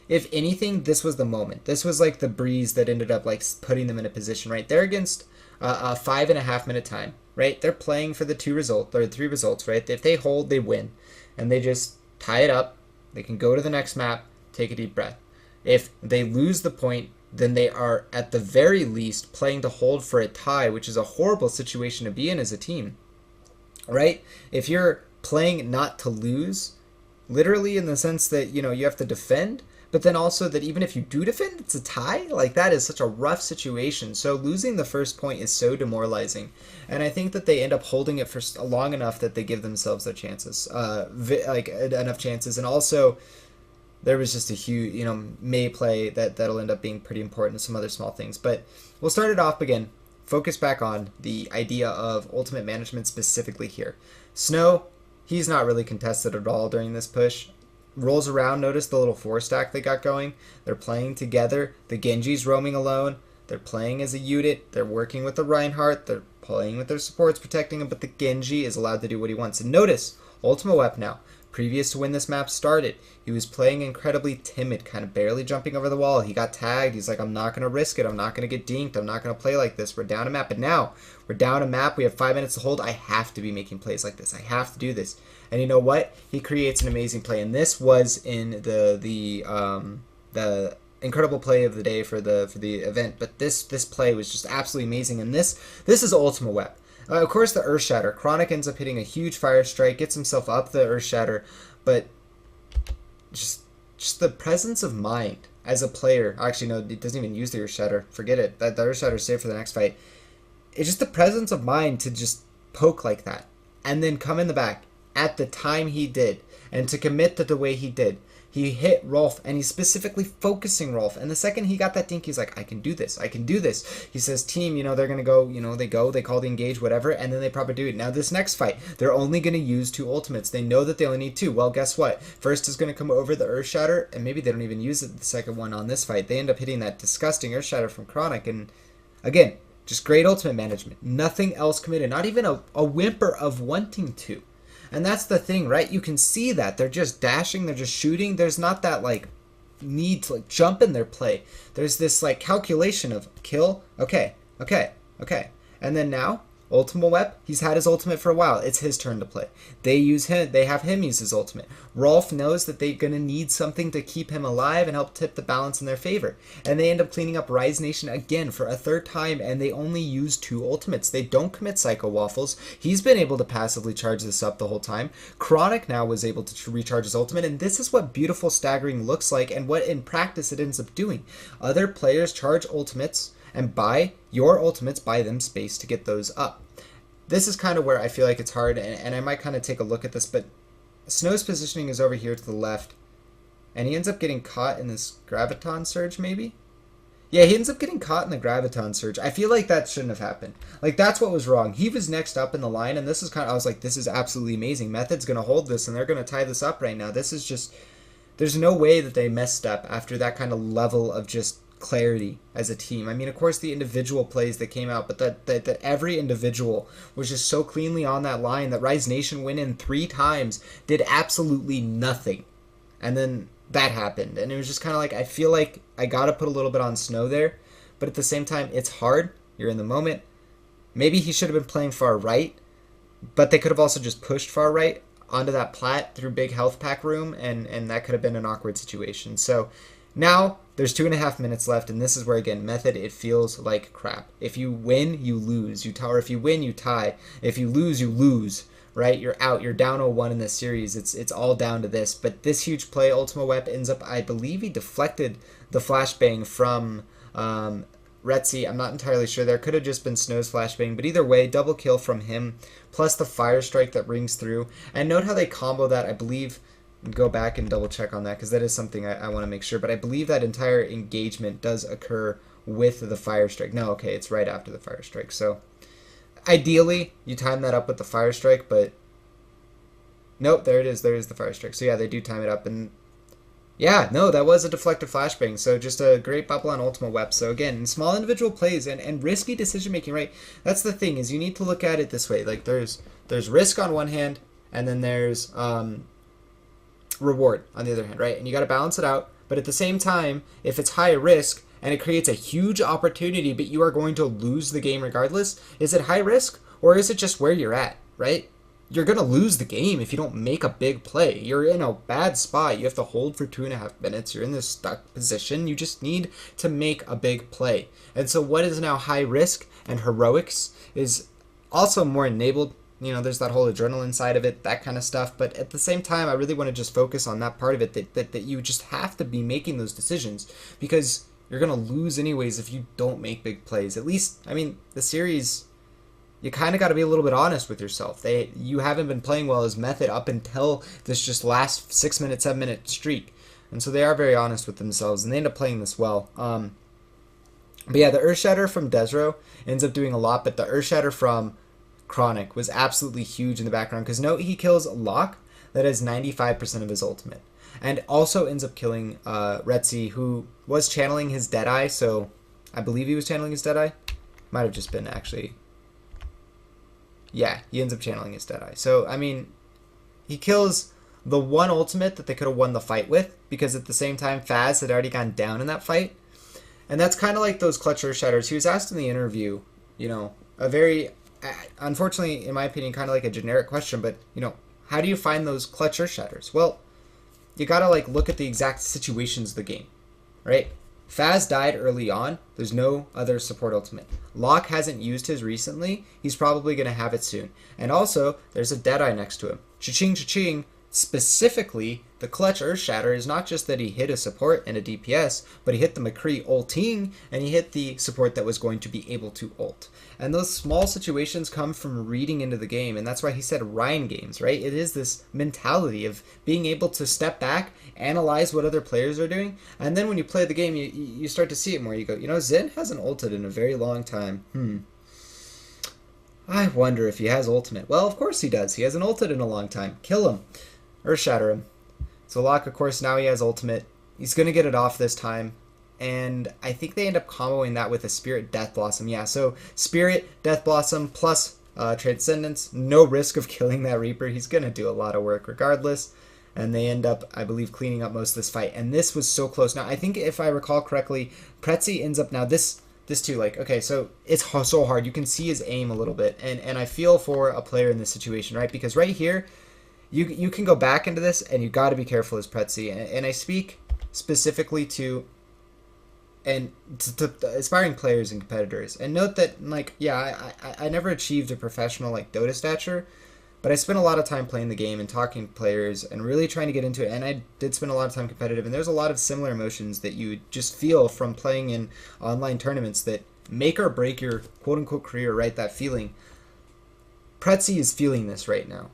if anything, this was the moment. This was like the breeze that ended up like putting them in a position, right? They're against a 5.5 minute time, right? They're playing for the 3 results, right? If they hold, they win, and they just tie it up. They can go to the next map, take a deep breath. If they lose the point, then they are at the very least playing to hold for a tie, which is a horrible situation to be in as a team, right? If you're playing not to lose, literally in the sense that, you know, you have to defend, but then also that even if you do defend, it's a tie. Like, that is such a rough situation. So losing the first point is so demoralizing. And I think that they end up holding it for long enough that they give themselves their chances, enough chances. And also, there was just a huge, you know, May play that'll end up being pretty important and some other small things. But we'll start it off again. Focus back on the idea of ultimate management specifically here. Snow, he's not really contested at all during this push. Rolls around, notice the little 4-stack they got going. They're playing together. The Genji's roaming alone. They're playing as a unit. They're working with the Reinhardt. They're playing with their supports, protecting him, but the Genji is allowed to do what he wants. And notice, Ultima Wep now. Previous to when this map started, he was playing incredibly timid, kind of barely jumping over the wall. He got tagged. He's like, I'm not going to risk it. I'm not going to get dinked. I'm not going to play like this. We're down a map. But now, we're down a map. We have 5 minutes to hold. I have to be making plays like this. I have to do this. And you know what? He creates an amazing play. And this was in the incredible play of the day for the event. But this play was just absolutely amazing. And this is Ultima Wep. Of course, the Earth Shatter. Chronic ends up hitting a huge fire strike, gets himself up the Earth Shatter, but just the presence of mind as a player. Actually, no, it doesn't even use the Earth Shatter. Forget it. The Earth Shatter is saved for the next fight. It's just the presence of mind to just poke like that and then come in the back at the time he did and to commit to the way he did. He hit Rolf, and he's specifically focusing Rolf. And the second he got that dink, he's like, I can do this. I can do this. He says, team, you know, they're going to go, you know, they call the engage, whatever, and then they probably do it. Now, this next fight, they're only going to use 2 ultimates. They know that they only need 2. Well, guess what? First is going to come over the Earth Shatter, and maybe they don't even use it, the second one on this fight. They end up hitting that disgusting Earth Shatter from Chronic, and again, just great ultimate management. Nothing else committed. Not even a whimper of wanting to. And that's the thing, right? You can see that. They're just dashing, they're just shooting. There's not that, like, need to, like, jump in their play. There's this, like, calculation of kill, okay. And then now, Ultima Wep, he's had his ultimate for a while. It's his turn to play. They have him use his ultimate. Rolf knows that they're going to need something to keep him alive and help tip the balance in their favor. And they end up cleaning up RiseNation again for a 3rd time, and they only use 2 ultimates. They don't commit Psycho Waffles. He's been able to passively charge this up the whole time. Chronic now was able to recharge his ultimate, and this is what beautiful staggering looks like and what in practice it ends up doing. Other players charge ultimates, and buy them space to get those up. This is kind of where I feel like it's hard, and I might kind of take a look at this, but Snow's positioning is over here to the left, and he ends up getting caught in this Graviton Surge, maybe? Yeah, he ends up getting caught in the Graviton Surge. I feel like that shouldn't have happened. Like, that's what was wrong. He was next up in the line, and this is I was like, this is absolutely amazing. Method's going to hold this, and they're going to tie this up right now. This is just, there's no way that they messed up after that kind of level of just clarity as a team. I mean, of course, the individual plays that came out, but that every individual was just so cleanly on that line that RiseNation went in 3 times, did absolutely nothing, and then that happened. And it was just kind of like, I feel like I gotta put a little bit on Snow there, but at the same time, it's hard. You're in the moment. Maybe he should have been playing far right, but they could have also just pushed far right onto that plat through big health pack room, and that could have been an awkward situation. So now there's 2.5 minutes left, and this is where, again, Method, it feels like crap. If you win, you lose. Or if you win, you tie. If you lose, right? You're out. You're down 0-1 in this series. It's all down to this. But this huge play, Ultima Wep ends up, I believe he deflected the flashbang from Retzi. I'm not entirely sure. There could have just been Snow's flashbang, but either way, double kill from him, plus the fire strike that rings through. And note how they combo that, I believe. Go back and double check on that, because that is something I want to make sure, but I believe that entire engagement does occur with the fire strike. No, okay, it's right after the fire strike. So ideally you time that up with the fire strike, but nope, there it is. There is the fire strike. So yeah, they do time it up, and yeah, no, that was a deflected flashbang. So just a great bubble on Ultima Wep. So again, small individual plays and risky decision making, right? That's the thing, is you need to look at it this way. Like there's risk on one hand, and then there's reward on the other hand, right? And you got to balance it out. But at the same time, if it's high risk and it creates a huge opportunity, but you are going to lose the game regardless, is it high risk or is it just where you're at, right? You're going to lose the game if you don't make a big play. You're in a bad spot. You have to hold for 2.5 minutes. You're in this stuck position. You just need to make a big play. And so what is now high risk and heroics is also more enabled. You know, there's that whole adrenaline side of it, that kind of stuff. But at the same time, I really want to just focus on that part of it, that you just have to be making those decisions because you're going to lose anyways if you don't make big plays. At least, I mean, the series, you kind of got to be a little bit honest with yourself. You haven't been playing well as Method up until this just last 6 minute, 7 minute streak. And so they are very honest with themselves, and they end up playing this well. But yeah, the Earthshatter from Desro ends up doing a lot, but the Earthshatter from Chronic was absolutely huge in the background because note he kills Locke that has 95% of his ultimate, and also ends up killing Retzi, who was channeling his Deadeye. So I believe he was channeling his Deadeye. Might have just been actually. Yeah, he ends up channeling his Deadeye. So I mean, he kills the one ultimate that they could have won the fight with because at the same time Faz had already gone down in that fight, and that's kind of like those clutch Earthshatters. He was asked in the interview, you know, a very unfortunately, in my opinion, kind of like a generic question, but, you know, how do you find those clutch Earthshatters? Well, you gotta, like, look at the exact situations of the game, right? Faz died early on. There's no other support ultimate. Locke hasn't used his recently. He's probably gonna have it soon. And also, there's a Deadeye next to him. Cha-ching, cha-ching. Specifically, the clutch Earthshatter is not just that he hit a support and a DPS, but he hit the McCree ulting, and he hit the support that was going to be able to ult. And those small situations come from reading into the game, and that's why he said Ryan games, right? It is this mentality of being able to step back, analyze what other players are doing, and then when you play the game, you start to see it more. You go, you know, Zen hasn't ulted in a very long time. I wonder if he has ultimate. Well, of course he does. He hasn't ulted in a long time. Kill him. Earthshatter him. So Locke, of course, now he has ultimate. He's going to get it off this time. And I think they end up comboing that with a Spirit Death Blossom. Yeah, so Spirit, Death Blossom, plus Transcendence. No risk of killing that Reaper. He's going to do a lot of work regardless. And they end up, I believe, cleaning up most of this fight. And this was so close. Now, I think if I recall correctly, Pretzi ends up now this too, like, okay, so it's so hard. You can see his aim a little bit. And I feel for a player in this situation, right? Because right here, you can go back into this, and you got to be careful as Pretzi. And I speak specifically to aspiring players and competitors. And note that, like, yeah, I never achieved a professional, like, Dota stature, but I spent a lot of time playing the game and talking to players and really trying to get into it. And I did spend a lot of time competitive, and there's a lot of similar emotions that you just feel from playing in online tournaments that make or break your quote-unquote career, right? That feeling. Pretzi is feeling this right now,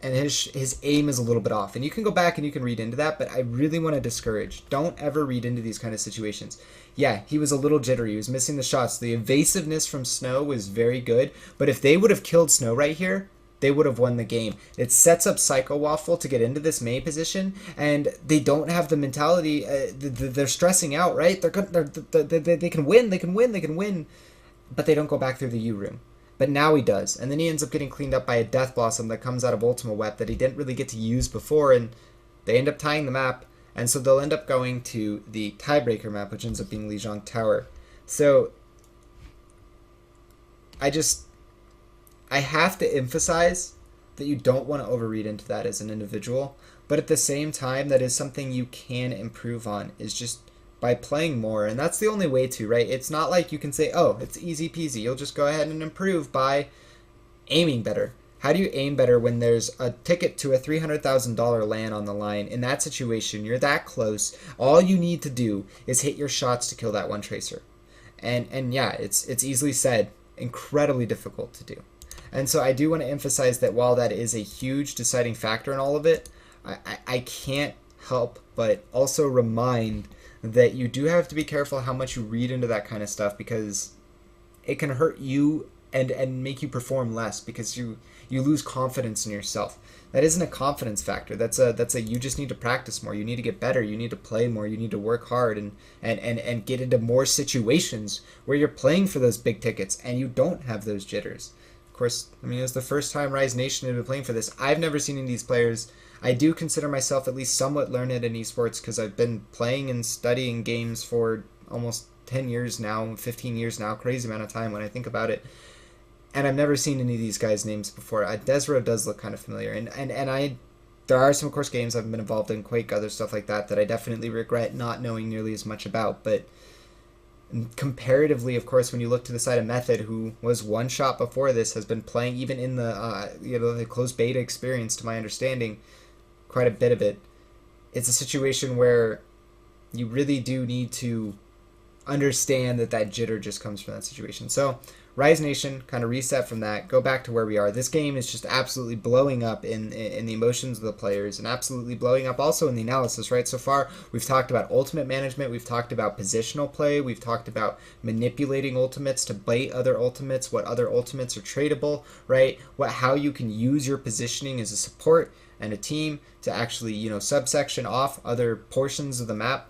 and his aim is a little bit off. And you can go back and you can read into that, but I really want to discourage. Don't ever read into these kind of situations. Yeah, he was a little jittery. He was missing the shots. The evasiveness from Snow was very good, but if they would have killed Snow right here, they would have won the game. It sets up Psycho Waffle to get into this May position, and they don't have the mentality. They're stressing out, right? They can win, but they don't go back through the U room. But now he does, and then he ends up getting cleaned up by a Death Blossom that comes out of Ultima Web that he didn't really get to use before, and they end up tying the map, and so they'll end up going to the Tiebreaker map, which ends up being Lijiang Tower. So I have to emphasize that you don't want to overread into that as an individual, but at the same time, that is something you can improve on, is just by playing more, and that's the only way to, right? It's not like you can say, oh, it's easy peasy. You'll just go ahead and improve by aiming better. How do you aim better when there's a ticket to a $300,000 LAN on the line? In that situation, you're that close. All you need to do is hit your shots to kill that one tracer. And yeah, it's easily said, incredibly difficult to do. And so I do want to emphasize that while that is a huge deciding factor in all of it, I can't help but also remind that you do have to be careful how much you read into that kind of stuff, because it can hurt you and make you perform less because you lose confidence in yourself. That isn't a confidence factor. That's a you just need to practice more. You need to get better. You need to play more. You need to work hard and get into more situations where you're playing for those big tickets and you don't have those jitters. course, I mean, it was the first time RiseNation had been playing for this. I've never seen any of these players. I do consider myself at least somewhat learned in esports because I've been playing and studying games for almost 10 years now, 15 years now, crazy amount of time when I think about it. And I've never seen any of these guys' names before. Desro does look kind of familiar. There are some, of course, games I've been involved in, Quake, other stuff like that I definitely regret not knowing nearly as much about. But comparatively, of course, when you look to the side of Method, who was one shot before this, has been playing even in the the closed beta experience, to my understanding, quite a bit of it. It's a situation where you really do need to understand that jitter just comes from that situation. So RiseNation, kind of reset from that, go back to where we are. This game is just absolutely blowing up in the emotions of the players and absolutely blowing up also in the analysis, right? So far, we've talked about ultimate management, we've talked about positional play, we've talked about manipulating ultimates to bait other ultimates, what other ultimates are tradable, right? How you can use your positioning as a support and a team to actually, subsection off other portions of the map.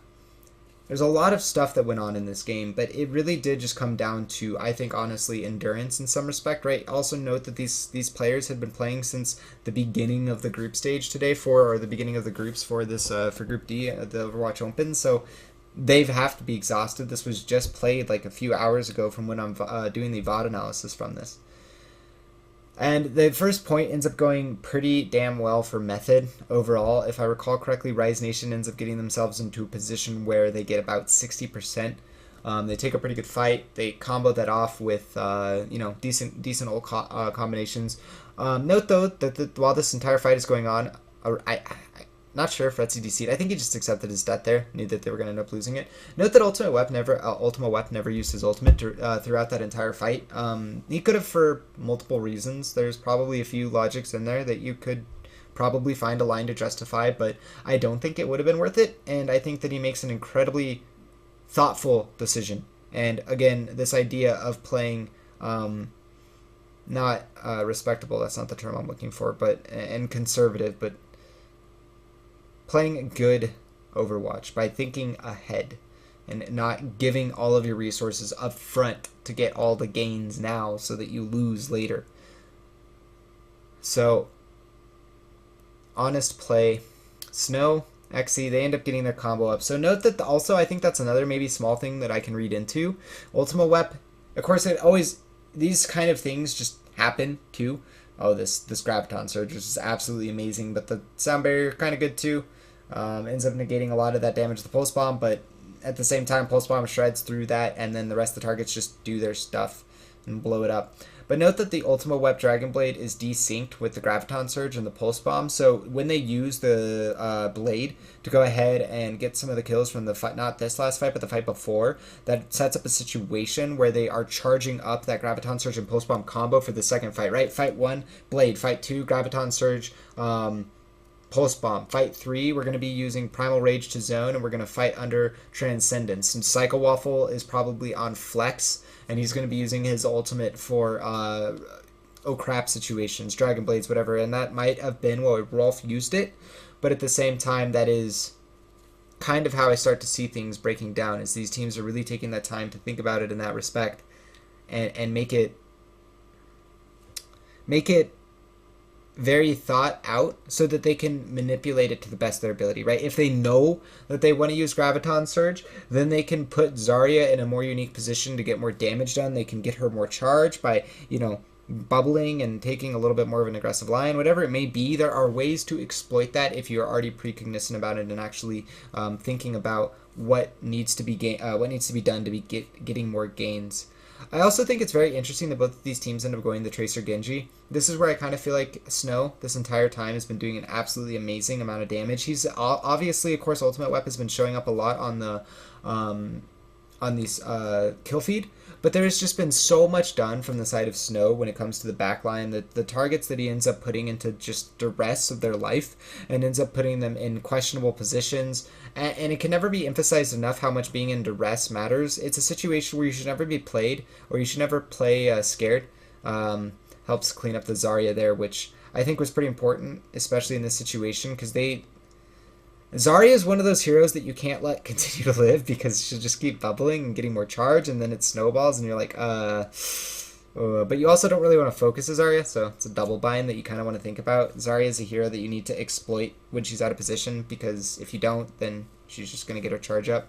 There's a lot of stuff that went on in this game, but it really did just come down to, I think, honestly, endurance in some respect, right? Also note that these players had been playing since the beginning of the group stage today or the beginning of the groups for this, for Group D, the Overwatch Open, so they have to be exhausted. This was just played like a few hours ago from when I'm doing the VoD analysis from this. And the first point ends up going pretty damn well for Method overall. If I recall correctly, RiseNation ends up getting themselves into a position where they get about 60%. They take a pretty good fight. They combo that off with decent old combinations. Note though that while this entire fight is going on, I'm not sure if Retzi DC'd. I think he just accepted his death there. Knew that they were going to end up losing it. Note that Ultimate Wep never used his ultimate throughout that entire fight. He could have for multiple reasons. There's probably a few logics in there that you could probably find a line to justify, but I don't think it would have been worth it. And I think that he makes an incredibly thoughtful decision. And again, this idea of playing not respectable, that's not the term I'm looking for, and conservative, but playing good Overwatch by thinking ahead and not giving all of your resources up front to get all the gains now so that you lose later. So, honest play. Snow, XE, they end up getting their combo up. So note that also, I think that's another maybe small thing that I can read into. Ultima Wep, of course, these kind of things just happen too. Oh, this Graviton Surge is absolutely amazing, but the sound barrier kind of good too. Ends up negating a lot of that damage to the Pulse Bomb, but at the same time, Pulse Bomb shreds through that, and then the rest of the targets just do their stuff and blow it up. But note that the Ultima Wep Dragon Blade is desynced with the Graviton Surge and the Pulse Bomb, so when they use the Blade to go ahead and get some of the kills from the fight, not this last fight, but the fight before, that sets up a situation where they are charging up that Graviton Surge and Pulse Bomb combo for the second fight, right? Fight 1, Blade. Fight 2, Graviton Surge, Pulse Bomb. Fight 3, we're going to be using Primal Rage to zone, and we're going to fight under Transcendence. And Psycho Waffle is probably on Flex, and he's going to be using his ultimate for oh crap situations, Dragon Blades, whatever. And that might have been what Rolf used it, but at the same time, that is kind of how I start to see things breaking down, is these teams are really taking that time to think about it in that respect and make it very thought out so that they can manipulate it to the best of their ability, right? If they know that they want to use Graviton Surge, then they can put Zarya in a more unique position to get more damage done. They can get her more charge by, bubbling and taking a little bit more of an aggressive line, whatever it may be. There are ways to exploit that if you're already precognizant about it and actually thinking about what needs to be done to be getting more gains. I also think it's very interesting that both of these teams end up going the Tracer Genji. This is where I kind of feel like Snow this entire time has been doing an absolutely amazing amount of damage. He's obviously, of course, Ultimate Wep has been showing up a lot on the on these kill feed, but there's just been so much done from the side of Snow when it comes to the backline, that the targets that he ends up putting into just duress of their life and ends up putting them in questionable positions. And it can never be emphasized enough how much being in duress matters. It's a situation where you should never be played, or you should never play scared. Helps clean up the Zarya there, which I think was pretty important, especially in this situation, because Zarya is one of those heroes that you can't let continue to live, because she'll just keep bubbling and getting more charge, and then it snowballs, and you're like, But you also don't really want to focus as Zarya, so it's a double bind that you kind of want to think about. Zarya is a hero that you need to exploit when she's out of position, because if you don't, then she's just going to get her charge up.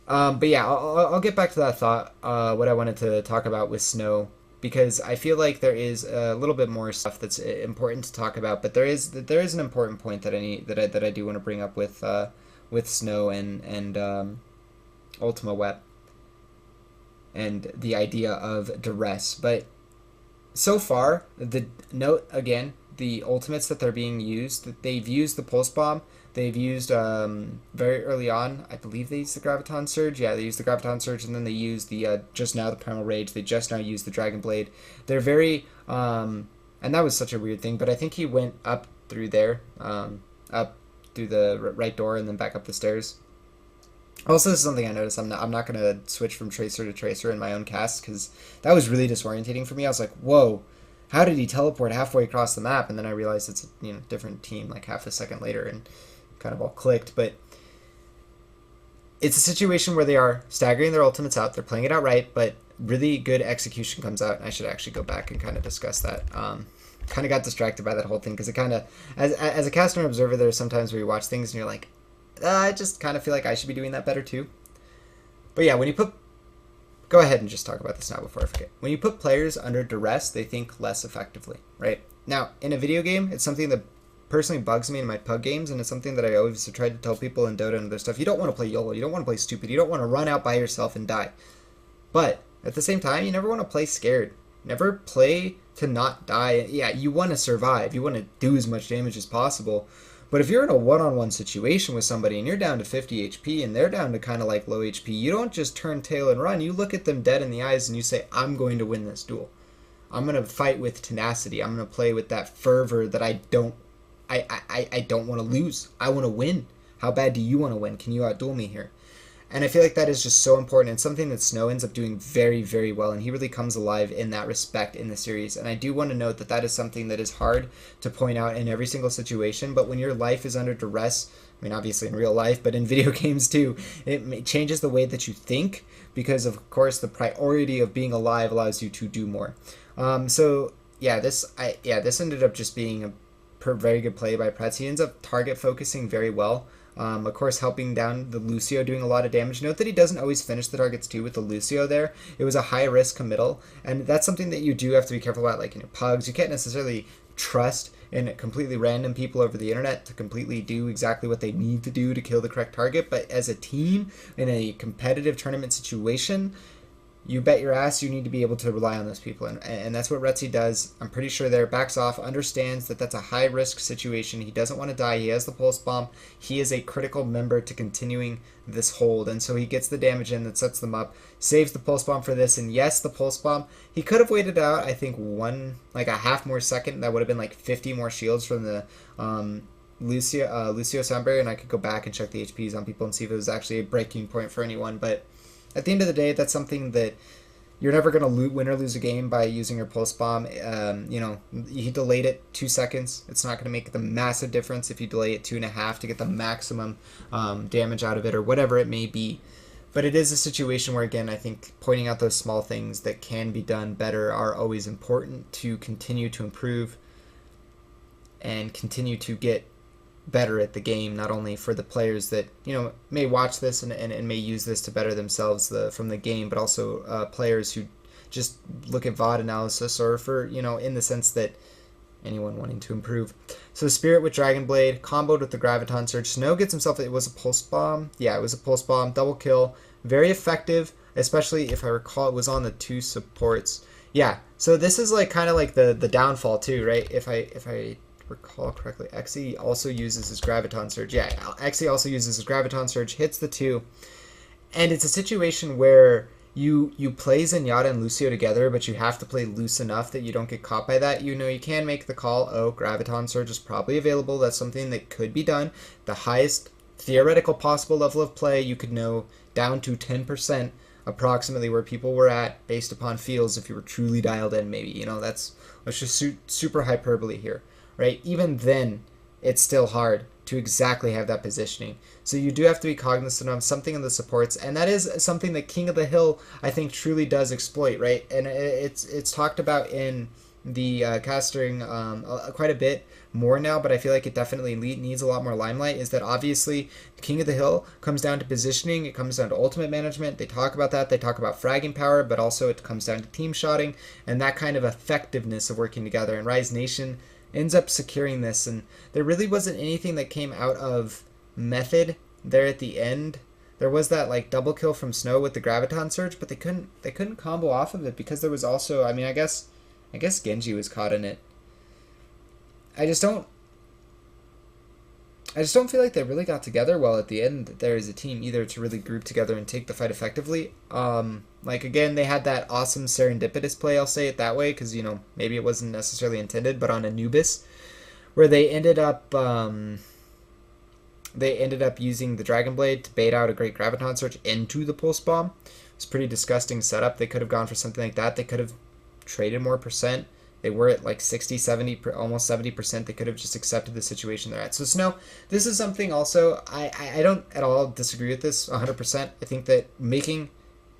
But yeah, I'll get back to that thought, what I wanted to talk about with Snow, because I feel like there is a little bit more stuff that's important to talk about, but there is an important point that I do want to bring up with Snow and Ultima Web and the idea of duress. But so far, the note again, the ultimates that they're being used, that they've used the pulse bomb. They've used very early on, I believe they used the Graviton Surge. Yeah, they used the Graviton Surge, and then they used the just now the Primal Rage. They just now used the Dragon Blade. They're very and that was such a weird thing, but I think he went up through there, up through the right door, and then back up the stairs. Also, this is something I noticed. I'm not gonna switch from Tracer to Tracer in my own cast, because that was really disorientating for me. I was like, whoa. How did he teleport halfway across the map? And then I realized it's a different team like half a second later, and kind of all clicked. But it's a situation where they are staggering their ultimates out. They're playing it out right, but really good execution comes out. And I should actually go back and kind of discuss that. Kind of got distracted by that whole thing, because it kind of, as a caster and observer, there are sometimes where you watch things and you're like, I just kind of feel like I should be doing that better too. But yeah, when you put, go ahead and just talk about this now before I forget. When you put players under duress, they think less effectively, right? Now, in a video game, it's something that personally bugs me in my pug games, and it's something that I always try to tell people in Dota and other stuff. You don't want to play YOLO. You don't want to play stupid. You don't want to run out by yourself and die. But at the same time, you never want to play scared. Never play to not die. Yeah, you want to survive. You want to do as much damage as possible. But if you're in a one-on-one situation with somebody and you're down to 50 HP and they're down to kind of like low HP, you don't just turn tail and run. You look at them dead in the eyes and you say, I'm going to win this duel. I'm going to fight with tenacity. I'm going to play with that fervor that I don't want to lose. I want to win. How bad do you want to win? Can you outduel me here? And I feel like that is just so important, and something that Snow ends up doing very, very well, and he really comes alive in that respect in the series. And I do want to note that that is something that is hard to point out in every single situation, but when your life is under duress, I mean, obviously in real life, but in video games too, it changes the way that you think, because of course the priority of being alive allows you to do more. So yeah, this ended up just being a very good play by Pretz. He ends up target focusing very well. Of course, helping down the Lucio, doing a lot of damage. Note that he doesn't always finish the targets too with the Lucio there. It was a high-risk committal, and that's something that you do have to be careful about, like in your pugs. You can't necessarily trust in completely random people over the internet to completely do exactly what they need to do to kill the correct target, but as a team, in a competitive tournament situation, you bet your ass you need to be able to rely on those people, and that's what Retzi does. I'm pretty sure there, backs off, understands that that's a high-risk situation. He doesn't want to die. He has the pulse bomb. He is a critical member to continuing this hold, and so he gets the damage in that sets them up, saves the pulse bomb for this, and yes, the pulse bomb, he could have waited out, I think, a half more second. That would have been like 50 more shields from the Lucio Sunbury, and I could go back and check the HPs on people and see if it was actually a breaking point for anyone, but at the end of the day, that's something that you're never going to win or lose a game by using your pulse bomb. You delayed it 2 seconds. It's not going to make the massive difference if you delay it 2.5 to get the maximum damage out of it, or whatever it may be. But it is a situation where, again, I think pointing out those small things that can be done better are always important to continue to improve and continue to get better at the game, not only for the players that may watch this and may use this to better themselves from the game, but also players who just look at VoD analysis, or for in the sense that anyone wanting to improve. So the Spirit with Dragon Blade comboed with the Graviton Surge. Snow gets himself, it was a pulse bomb. Yeah, it was a pulse bomb, double kill, very effective, especially if I recall it was on the 2 supports. Yeah, so this is like kind of like the downfall too, right? If I recall correctly, Xe also uses his Graviton Surge. Yeah, Xe also uses his Graviton Surge, hits the 2, and it's a situation where you play Zenyatta and Lucio together, but you have to play loose enough that you don't get caught by that. You can make the call, oh, Graviton Surge is probably available. That's something that could be done. The highest theoretical possible level of play, you could know down to 10% approximately where people were at based upon feels if you were truly dialed in, maybe. That's just super hyperbole here. Right? Even then, it's still hard to exactly have that positioning. So you do have to be cognizant of something in the supports, and that is something that King of the Hill, I think, truly does exploit, right? And it's talked about in the casting quite a bit more now, but I feel like it definitely needs a lot more limelight. Is that obviously King of the Hill comes down to positioning, it comes down to ultimate management. They talk about that, they talk about fragging power, but also it comes down to team shotting and that kind of effectiveness of working together. And RiseNation ends up securing this, and there really wasn't anything that came out of Method there at the end. There was that like double kill from Snow with the graviton surge, but they couldn't combo off of it because there was also, I mean, I guess Genji was caught in it. I just don't feel like they really got together well at the end there as a team either to really group together and take the fight effectively. Like again, they had that awesome serendipitous play, I'll say it that way, because maybe it wasn't necessarily intended, but on Anubis, where they ended up using the Dragon Blade to bait out a great graviton surge into the pulse bomb. It's a pretty disgusting setup. They could have gone for something like that. They could have traded more percent. They were at like 60, 70, almost 70%. They could have just accepted the situation they're at. So Snow, this is something also, I don't at all disagree with this 100%. I think that making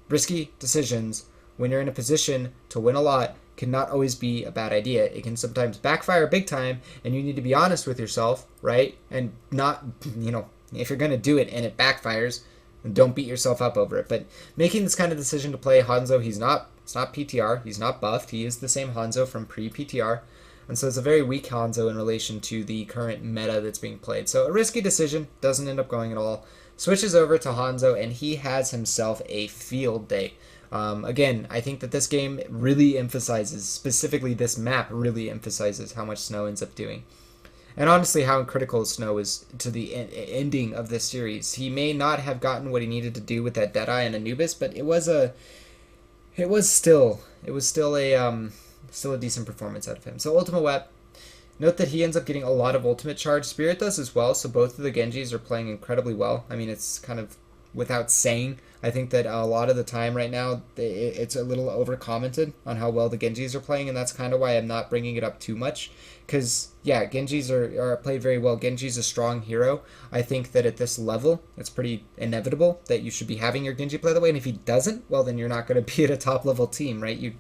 risky decisions when you're in a position to win a lot cannot always be a bad idea. It can sometimes backfire big time, and you need to be honest with yourself, right? And not, if you're going to do it and it backfires, don't beat yourself up over it. But making this kind of decision to play Hanzo, it's not PTR, he's not buffed, he is the same Hanzo from pre-PTR, and so it's a very weak Hanzo in relation to the current meta that's being played. So a risky decision, doesn't end up going at all. Switches over to Hanzo, and he has himself a field day. Again, I think that this game really emphasizes, specifically this map really emphasizes how much Snow ends up doing. And honestly, how critical Snow is to the ending of this series. He may not have gotten what he needed to do with that Deadeye and Anubis, but it was still a decent performance out of him. So Ultimate Wep, note that he ends up getting a lot of ultimate charge. Spirit does as well, so both of the Genjis are playing incredibly well. I mean, it's kind of without saying. I think that a lot of the time right now, it's a little over-commented on how well the Genjis are playing, and that's kind of why I'm not bringing it up too much. Because, yeah, Genjis are played very well. Genji's a strong hero. I think that at this level, it's pretty inevitable that you should be having your Genji play that way, and if he doesn't, well, then you're not going to be at a top-level team, right?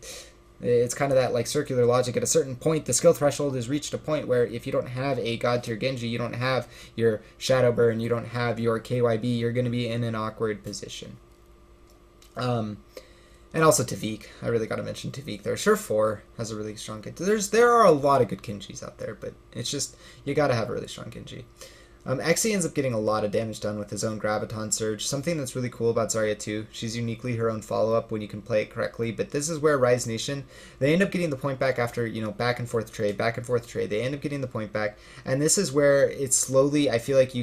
It's kind of that like circular logic. At a certain point, the skill threshold is reached a point where if you don't have a god tier Genji, you don't have your Shadowburn, you don't have your KYB, you're going to be in an awkward position. And also Tavik. I really got to mention Tavik there. Sure 4 has a really strong Genji. There are a lot of good Genjis out there, but it's just, you got to have a really strong Genji. Xe ends up getting a lot of damage done with his own Graviton Surge. Something that's really cool about Zarya too. She's uniquely her own follow-up when you can play it correctly. But this is where RiseNation, they end up getting the point back after, back and forth trade. They end up getting the point back. And this is where it's slowly, I feel like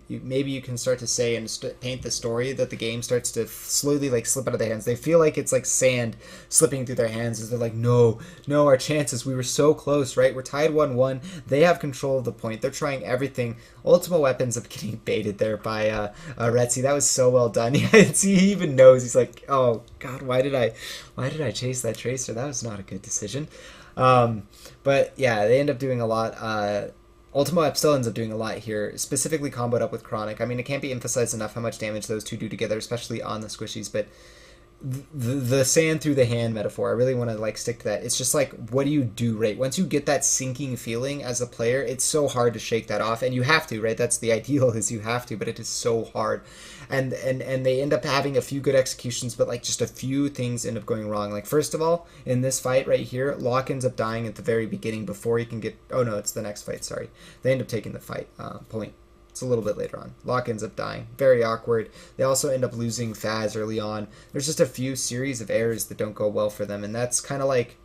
maybe you can start to say and paint the story that the game starts to slowly like slip out of their hands. They feel like it's like sand slipping through their hands as they're like, no, our chances, we were so close, right? We're tied 1-1. They have control of the point. They're trying everything. Ultimate Weapons of getting baited there by Retzi. That was so well done. He even knows. He's like, oh god, why did I chase that Tracer? That was not a good decision. But yeah, they end up doing a lot. Ultimate Wep still ends up doing a lot here, specifically comboed up with Chronic. I mean, it can't be emphasized enough how much damage those two do together, especially on the squishies, but the sand through the hand metaphor, I really want to like stick to that. It's just like, what do you do, right? Once you get that sinking feeling as a player, it's so hard to shake that off, and you have to, right? That's the ideal, is you have to, but it is so hard. And they end up having a few good executions, but like just a few things end up going wrong. Like first of all, in this fight right here, Locke ends up dying at the very beginning before he can get, oh no, it's the next fight, sorry. They end up taking the fight point. It's a little bit later on. Locke ends up dying. Very awkward. They also end up losing Faz early on. There's just a few series of errors that don't go well for them, and that's kind of like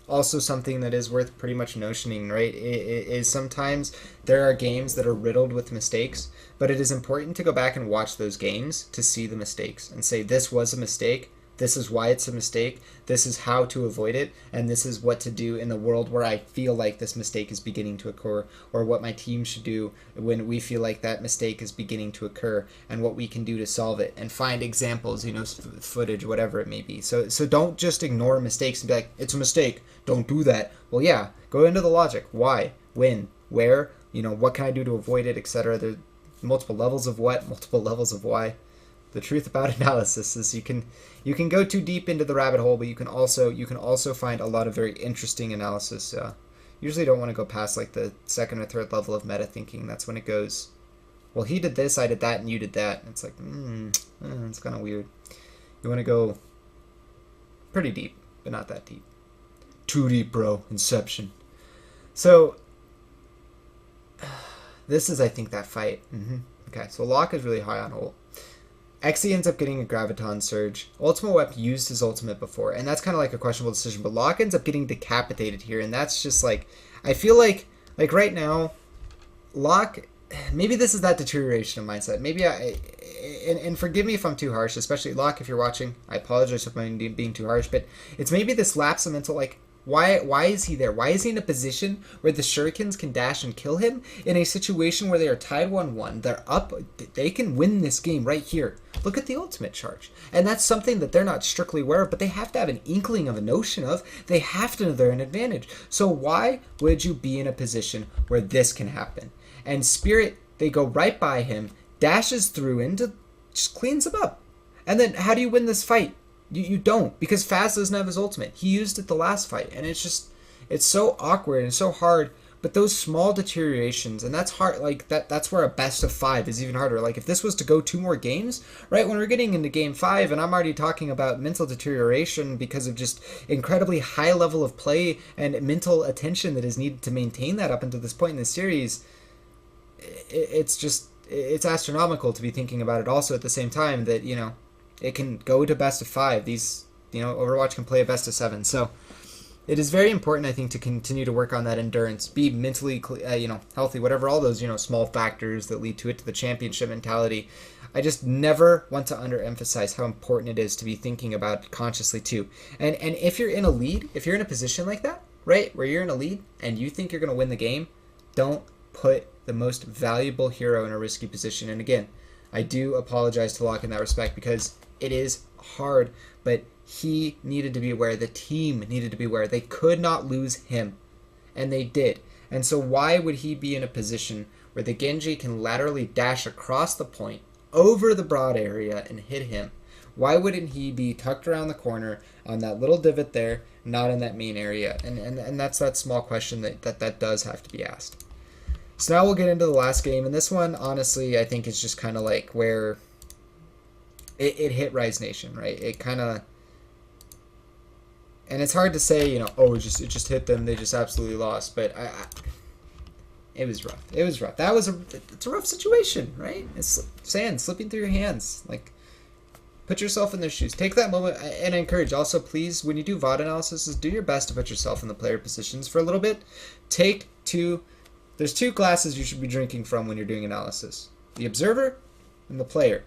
also something that is worth pretty much notioning, right? It is sometimes there are games that are riddled with mistakes, but it is important to go back and watch those games to see the mistakes and say, this was a mistake. This is why it's a mistake. This is how to avoid it. And this is what to do in the world where I feel like this mistake is beginning to occur, or what my team should do when we feel like that mistake is beginning to occur, and what we can do to solve it, and find examples, footage, whatever it may be. So don't just ignore mistakes and be like, it's a mistake, don't do that. Well, yeah, go into the logic. Why? When? Where? what can I do to avoid it, etc. There's multiple levels of what, multiple levels of why. The truth about analysis is you can go too deep into the rabbit hole, but you can also find a lot of very interesting analysis. Usually don't want to go past like the second or third level of meta thinking. That's when it goes, well, he did this, I did that, and you did that. And it's like, it's kind of weird. You want to go pretty deep, but not that deep. Too deep, bro. Inception. So this is, I think, that fight. Okay, so Locke is really high on ult. Xe ends up getting a Graviton Surge. Ultimate Wep used his ultimate before, and that's kind of like a questionable decision, but Locke ends up getting decapitated here, and that's just like, I feel like right now, Locke, maybe this is that deterioration of mindset. Maybe and forgive me if I'm too harsh, especially Locke, if you're watching, I apologize if I'm being too harsh, but it's maybe this lapse of mental, like, why is he there? Why is he in a position where the shurikens can dash and kill him in a situation where they are tied 1-1? They're up. They can win this game right here. Look at the ultimate charge. And that's something that they're not strictly aware of, but they have to have an inkling of a notion of. They have to know they're an advantage. So why would you be in a position where this can happen? And Spirit, they go right by him, dashes through into, just cleans him up. And then how do you win this fight? You don't, because Faz doesn't have his ultimate. He used it the last fight, and it's so awkward and so hard. But those small deteriorations, and that's hard, like that's where a best of 5 is even harder. Like if this was to go 2 more games, right, when we're getting into game 5, and I'm already talking about mental deterioration because of just incredibly high level of play and mental attention that is needed to maintain that up until this point in the series, it's astronomical to be thinking about it also at the same time that, it can go to best of 5. These, Overwatch can play a best of 7. So it is very important, I think, to continue to work on that endurance, be mentally, healthy, whatever, all those, small factors that lead to it, to the championship mentality. I just never want to underemphasize how important it is to be thinking about it consciously too. And if you're in a lead, if you're in a position like that, right, where you're in a lead and you think you're going to win the game, don't put the most valuable hero in a risky position. And again, I do apologize to Locke in that respect because it is hard, but he needed to be aware. The team needed to be aware. They could not lose him, and they did. And so why would he be in a position where the Genji can laterally dash across the point, over the broad area, and hit him? Why wouldn't he be tucked around the corner on that little divot there, not in that main area? And that's that small question that does have to be asked. So now we'll get into the last game, and this one, honestly, I think is just kind of like where it hit RiseNation, right? It kind of, and it's hard to say, it just hit them, they just absolutely lost, but it was rough. It was rough. It's a rough situation, right? It's sand slipping through your hands. Like, put yourself in their shoes. Take that moment, and I encourage also, please, when you do VoD analysis, do your best to put yourself in the player positions for a little bit. There's 2 glasses you should be drinking from when you're doing analysis. The observer and the player.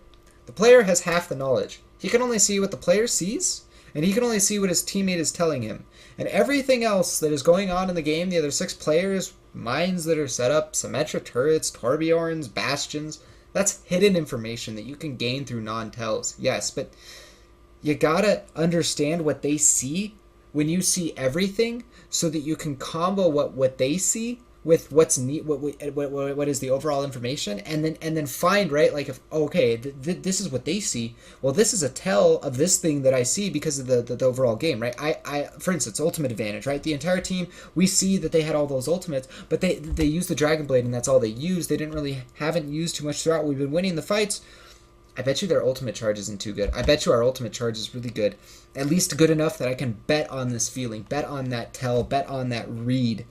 The player has half the knowledge. He can only see what the player sees, and he can only see what his teammate is telling him. And everything else that is going on in the game, the other 6 players, mines that are set up, Symmetra turrets, Torbjorns, Bastions, that's hidden information that you can gain through non-tells. Yes, but you gotta understand what they see when you see everything so that you can combo what they see with what's what is the overall information, and then find, right, like, if this is what they see, well, this is a tell of this thing that I see because of the overall game, right? I for instance, ultimate advantage, right? The entire team, we see that they had all those ultimates, but they used the Dragon Blade and that's all they used. They haven't used too much throughout. We've been winning the fights. I bet you their ultimate charge isn't too good. I bet you our ultimate charge is really good, at least good enough that I can bet on this feeling, bet on that tell, bet on that read,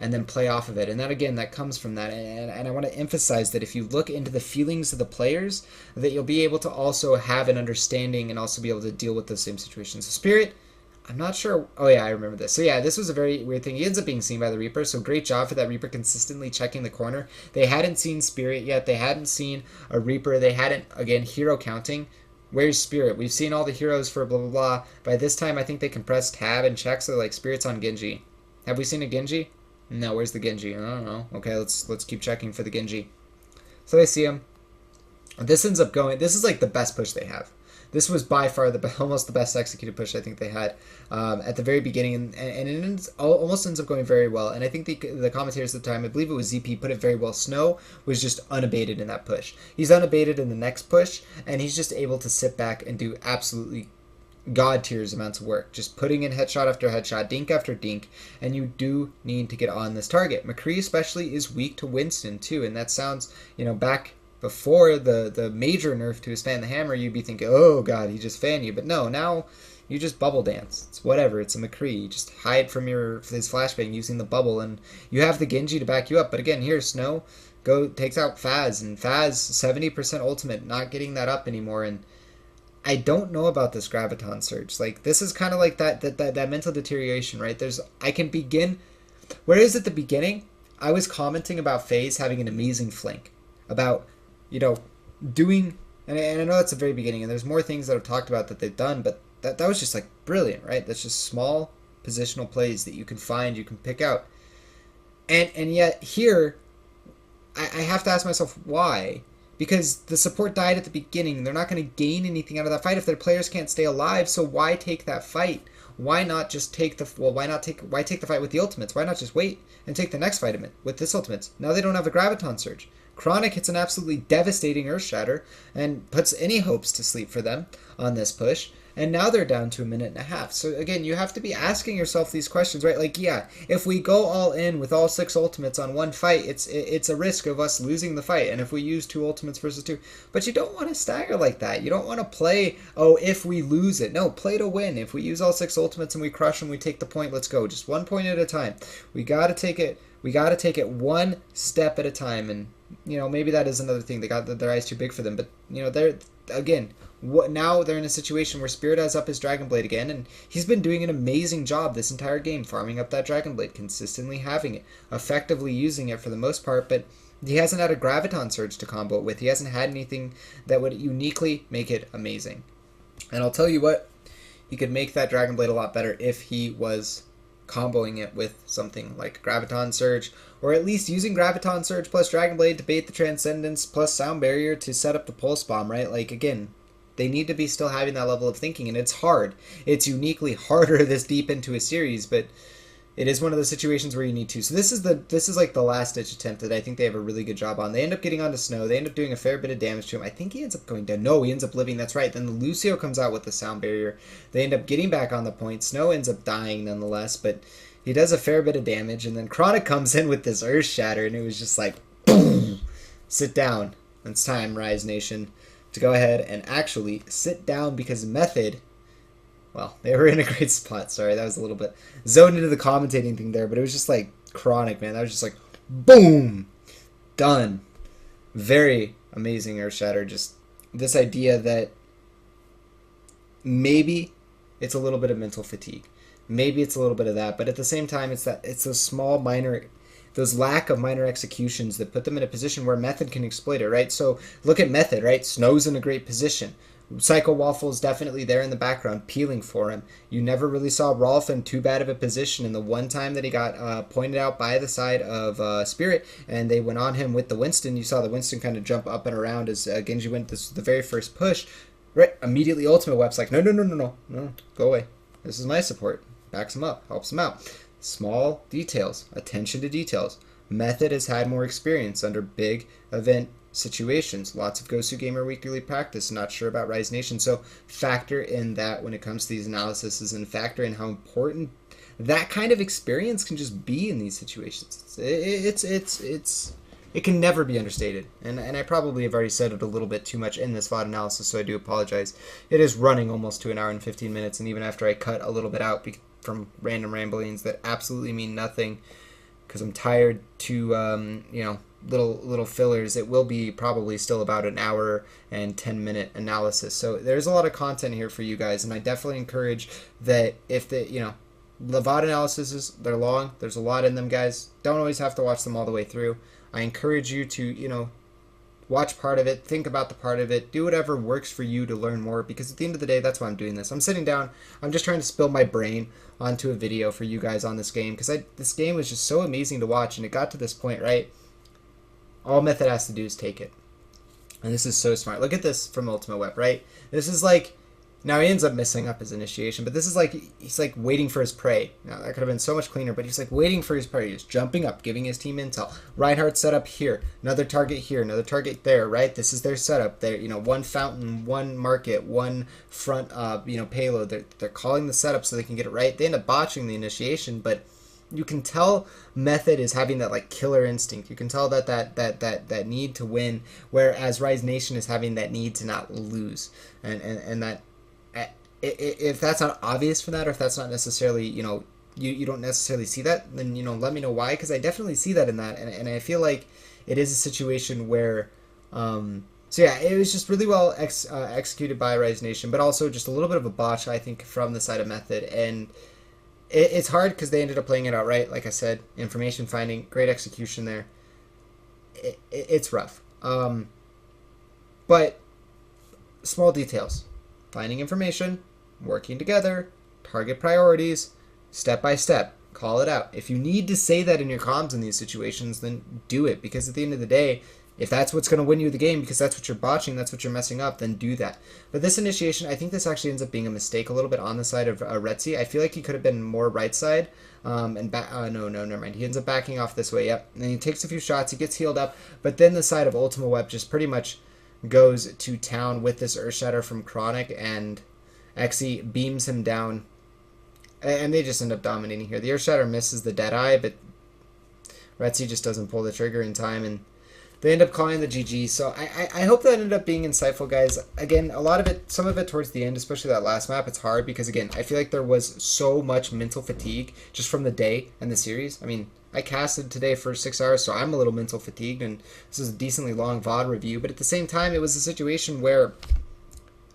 and then play off of it. And that, again, that comes from that. And I want to emphasize that if you look into the feelings of the players, that you'll be able to also have an understanding and also be able to deal with those same situations. So Spirit, I'm not sure. Oh, yeah, I remember this. So, yeah, this was a very weird thing. He ends up being seen by the Reaper, so great job for that Reaper consistently checking the corner. They hadn't seen Spirit yet. They hadn't seen a Reaper. They hadn't, again, hero counting. Where's Spirit? We've seen all the heroes for blah, blah, blah. By this time, I think they can press tab and check, so, like, Spirit's on Genji. Have we seen a Genji? No, where's the Genji? I don't know. Okay, let's keep checking for the Genji. So they see him. This ends up going, this is like the best push they have. This was by far almost the best executed push I think they had at the very beginning, and it almost ends up going very well. And I think the commentators at the time, I believe it was ZP, put it very well. Snow was just unabated in that push. He's unabated in the next push, and he's just able to sit back and do absolutely god tiers amounts of work, just putting in headshot after headshot, dink after dink, and you do need to get on this target. McCree especially is weak to Winston too, and that sounds, back before the major nerf to his fan the hammer, you'd be thinking, oh god, he just fanned you. But no, now you just bubble dance. It's whatever, it's a McCree. You just hide from his flashbang using the bubble, and you have the Genji to back you up. But again, here's Snow takes out Faz, and Faz 70% ultimate, not getting that up anymore. And I don't know about this Graviton Surge. Like, this is kind of like that mental deterioration, right? I can begin, whereas at the beginning, I was commenting about FaZe having an amazing flank, about, doing, and I know that's the very beginning, and there's more things that I've talked about that they've done, but that was just, like, brilliant, right? That's just small positional plays that you can find, you can pick out. And yet, here, I have to ask myself, why? Because the support died at the beginning. They're not going to gain anything out of that fight if their players can't stay alive. So why take that fight? Why not just take why take the fight with the ultimates? Why not just wait and take the next fight with this ultimates? Now they don't have a Graviton Surge. Chronic hits an absolutely devastating Earth Shatter and puts any hopes to sleep for them on this push. And now they're down to 1.5 minutes. So again, you have to be asking yourself these questions, right? Like, yeah, if we go all in with all 6 ultimates on one fight, it's a risk of us losing the fight. And if we use 2 ultimates versus 2, but you don't want to stagger like that. You don't want to play, if we lose it. No, play to win. If we use all 6 ultimates and we crush them, we take the point. Let's go. Just 1 point at a time. We got to take it. We got to take it one step at a time. And maybe that is another thing. They got their eyes too big for them. But they're again. Now they're in a situation where Spirit has up his Dragon Blade again, and he's been doing an amazing job this entire game, farming up that Dragon Blade, consistently having it, effectively using it for the most part, but he hasn't had a Graviton Surge to combo it with. He hasn't had anything that would uniquely make it amazing. And I'll tell you what, he could make that Dragon Blade a lot better if he was comboing it with something like Graviton Surge, or at least using Graviton Surge plus Dragon Blade to bait the Transcendence plus Sound Barrier to set up the Pulse Bomb, right? Like, again, they need to be still having that level of thinking, and it's hard. It's uniquely harder this deep into a series, but it is one of those situations where you need to. So this is like the last ditch attempt that I think they have a really good job on. They end up getting onto Snow. They end up doing a fair bit of damage to him. I think he ends up going down. No, he ends up living. That's right. Then the Lucio comes out with the Sound Barrier. They end up getting back on the point. Snow ends up dying nonetheless, but he does a fair bit of damage. And then Chronic comes in with this Earth Shatter, and it was just like, boom! Sit down. It's time, RiseNation, to go ahead and actually sit down, because Method, well, they were in a great spot. Sorry, that was a little bit zoned into the commentating thing there, but it was just like Chronic, man. That was just like, boom, done. Very amazing Earth Shatter. Just this idea that maybe it's a little bit of mental fatigue. Maybe it's a little bit of that, but at the same time, it's those small minor, those lack of minor executions that put them in a position where Method can exploit it, right? So look at Method, right? Snow's in a great position. Psycho Waffle's definitely there in the background, peeling for him. You never really saw Rolf in too bad of a position, and the one time that he got pointed out by the side of Spirit, and they went on him with the Winston, you saw the Winston kind of jump up and around as Genji went the very first push. Right, immediately Ultimate Web's like, no, go away. This is my support. Backs him up, helps him out. Small details, attention to details. Method has had more experience under big event situations. Lots of Gosu Gamer Weekly practice. Not sure about RiseNation. So factor in that when it comes to these analyses, and factor in how important that kind of experience can just be in these situations. It can never be understated. And I probably have already said it a little bit too much in this VoD analysis, so I do apologize. It is running almost to 1 hour and 15 minutes, and even after I cut a little bit out from random ramblings that absolutely mean nothing, because I'm tired to, little fillers, it will be probably still about 1 hour and 10-minute analysis. So there's a lot of content here for you guys, and I definitely encourage that if the VoD analyses, they're long, there's a lot in them, guys. Don't always have to watch them all the way through. I encourage you to, watch part of it, think about the part of it, do whatever works for you to learn more, because at the end of the day, that's why I'm doing this. I'm sitting down, I'm just trying to spill my brain onto a video for you guys on this game, because this game was just so amazing to watch, and it got to this point, right? All Method has to do is take it. And this is so smart. Look at this from Ultimate Web, right? This is like Now he ends up messing up his initiation, but this is like he's like waiting for his prey. Now that could have been so much cleaner, but he's like waiting for his prey. He's jumping up, giving his team intel. Reinhardt set up here, another target here, another target there. Right, this is their setup. They're one fountain, one market, one front payload. They're calling the setup so they can get it right. They end up botching the initiation, but you can tell Method is having that like killer instinct. You can tell that need to win, whereas RiseNation is having that need to not lose, and that. If that's not obvious for that, or if that's not necessarily, you don't necessarily see that, then, let me know why, because I definitely see that in that, and I feel like it is a situation where, so yeah, it was just really well executed by RiseNation, but also just a little bit of a botch, I think, from the side of Method, and it's hard because they ended up playing it outright, like I said, information finding, great execution there. It's rough, but small details, finding information, working together, target priorities, step by step, call it out. If you need to say that in your comms in these situations, then do it, because at the end of the day, if that's what's going to win you the game, because that's what you're botching, that's what you're messing up, then do that. But this initiation, I think this actually ends up being a mistake a little bit on the side of RetZ. I feel like he could have been more right side, no, never mind. He ends up backing off this way, yep. And he takes a few shots, he gets healed up, but then the side of Ultima Web just pretty much goes to town with this Earthshatter from Chronic, and Xe beams him down, and they just end up dominating here. The Earthshatter misses the Deadeye, but RetZ just doesn't pull the trigger in time, and they end up calling the GG. So I hope that ended up being insightful, guys. Again, a lot of it, some of it towards the end, especially that last map, it's hard because, again, I feel like there was so much mental fatigue just from the day and the series. I mean, I casted today for 6 hours, so I'm a little mental fatigued, and this is a decently long VoD review, but at the same time, it was a situation where,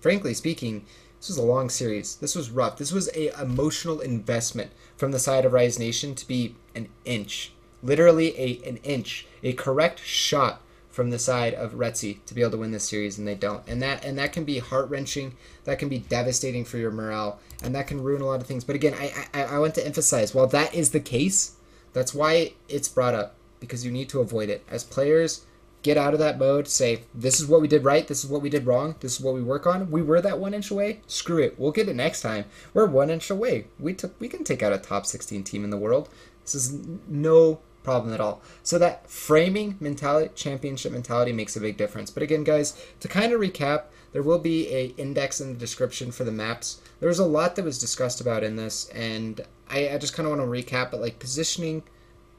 frankly speaking, this was a long series. This was rough. This was a emotional investment from the side of RiseNation to be an inch. Literally an inch. A correct shot from the side of RetZ to be able to win this series, and they don't. And that can be heart-wrenching. That can be devastating for your morale, and that can ruin a lot of things. But again, I want to emphasize, while that is the case, that's why it's brought up, because you need to avoid it. As players, get out of that mode, say, this is what we did right, this is what we did wrong, this is what we work on. We were that 1 inch away, screw it, we'll get it next time. We're 1 inch away. We can take out a top 16 team in the world. This is no problem at all. So that framing mentality, championship mentality, makes a big difference. But again, guys, to kind of recap, there will be a index in the description for the maps. There was a lot that was discussed about in this, and I just kind of want to recap it, like positioning,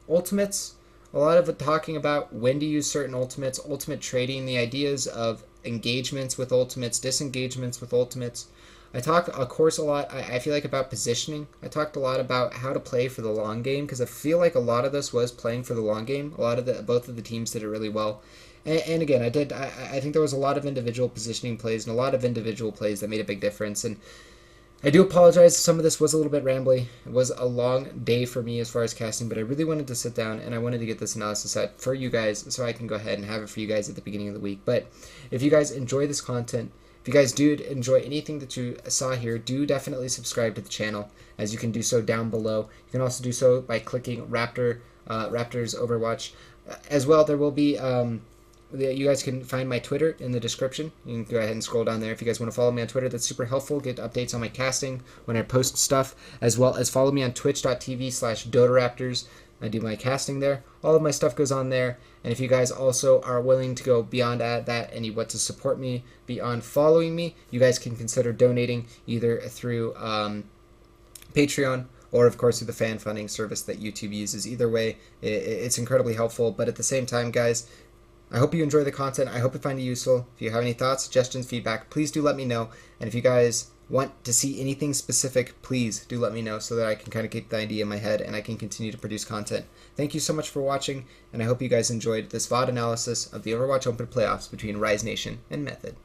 ultimates, a lot of it talking about when to use certain ultimates, ultimate trading, the ideas of engagements with ultimates, disengagements with ultimates. I talked, of course, a lot, I feel like, about positioning. I talked a lot about how to play for the long game, because I feel like a lot of this was playing for the long game. Both of the teams did it really well. And again, I think there was a lot of individual positioning plays and a lot of individual plays that made a big difference. And I do apologize if some of this was a little bit rambly. It was a long day for me as far as casting, but I really wanted to sit down and I wanted to get this analysis out for you guys so I can go ahead and have it for you guys at the beginning of the week. But if you guys enjoy this content, if you guys do enjoy anything that you saw here, do definitely subscribe to the channel, as you can do so down below. You can also do so by clicking RaptorZ Overwatch. As well, there will be... you guys can find my Twitter in the description. You can go ahead and scroll down there if you guys want to follow me on Twitter. That's super helpful. Get updates on my casting when I post stuff, as well as follow me on twitch.tv/DotaRaptors. I do my casting there. All of my stuff goes on there. And if you guys also are willing to go beyond that and you want to support me beyond following me, you guys can consider donating either through Patreon or, of course, through the fan funding service that YouTube uses. Either way, it's incredibly helpful. But at the same time, guys, I hope you enjoy the content. I hope you find it useful. If you have any thoughts, suggestions, feedback, please do let me know. And if you guys want to see anything specific, please do let me know so that I can kind of keep the idea in my head and I can continue to produce content. Thank you so much for watching, and I hope you guys enjoyed this VoD analysis of the Overwatch Open playoffs between RiseNation and Method.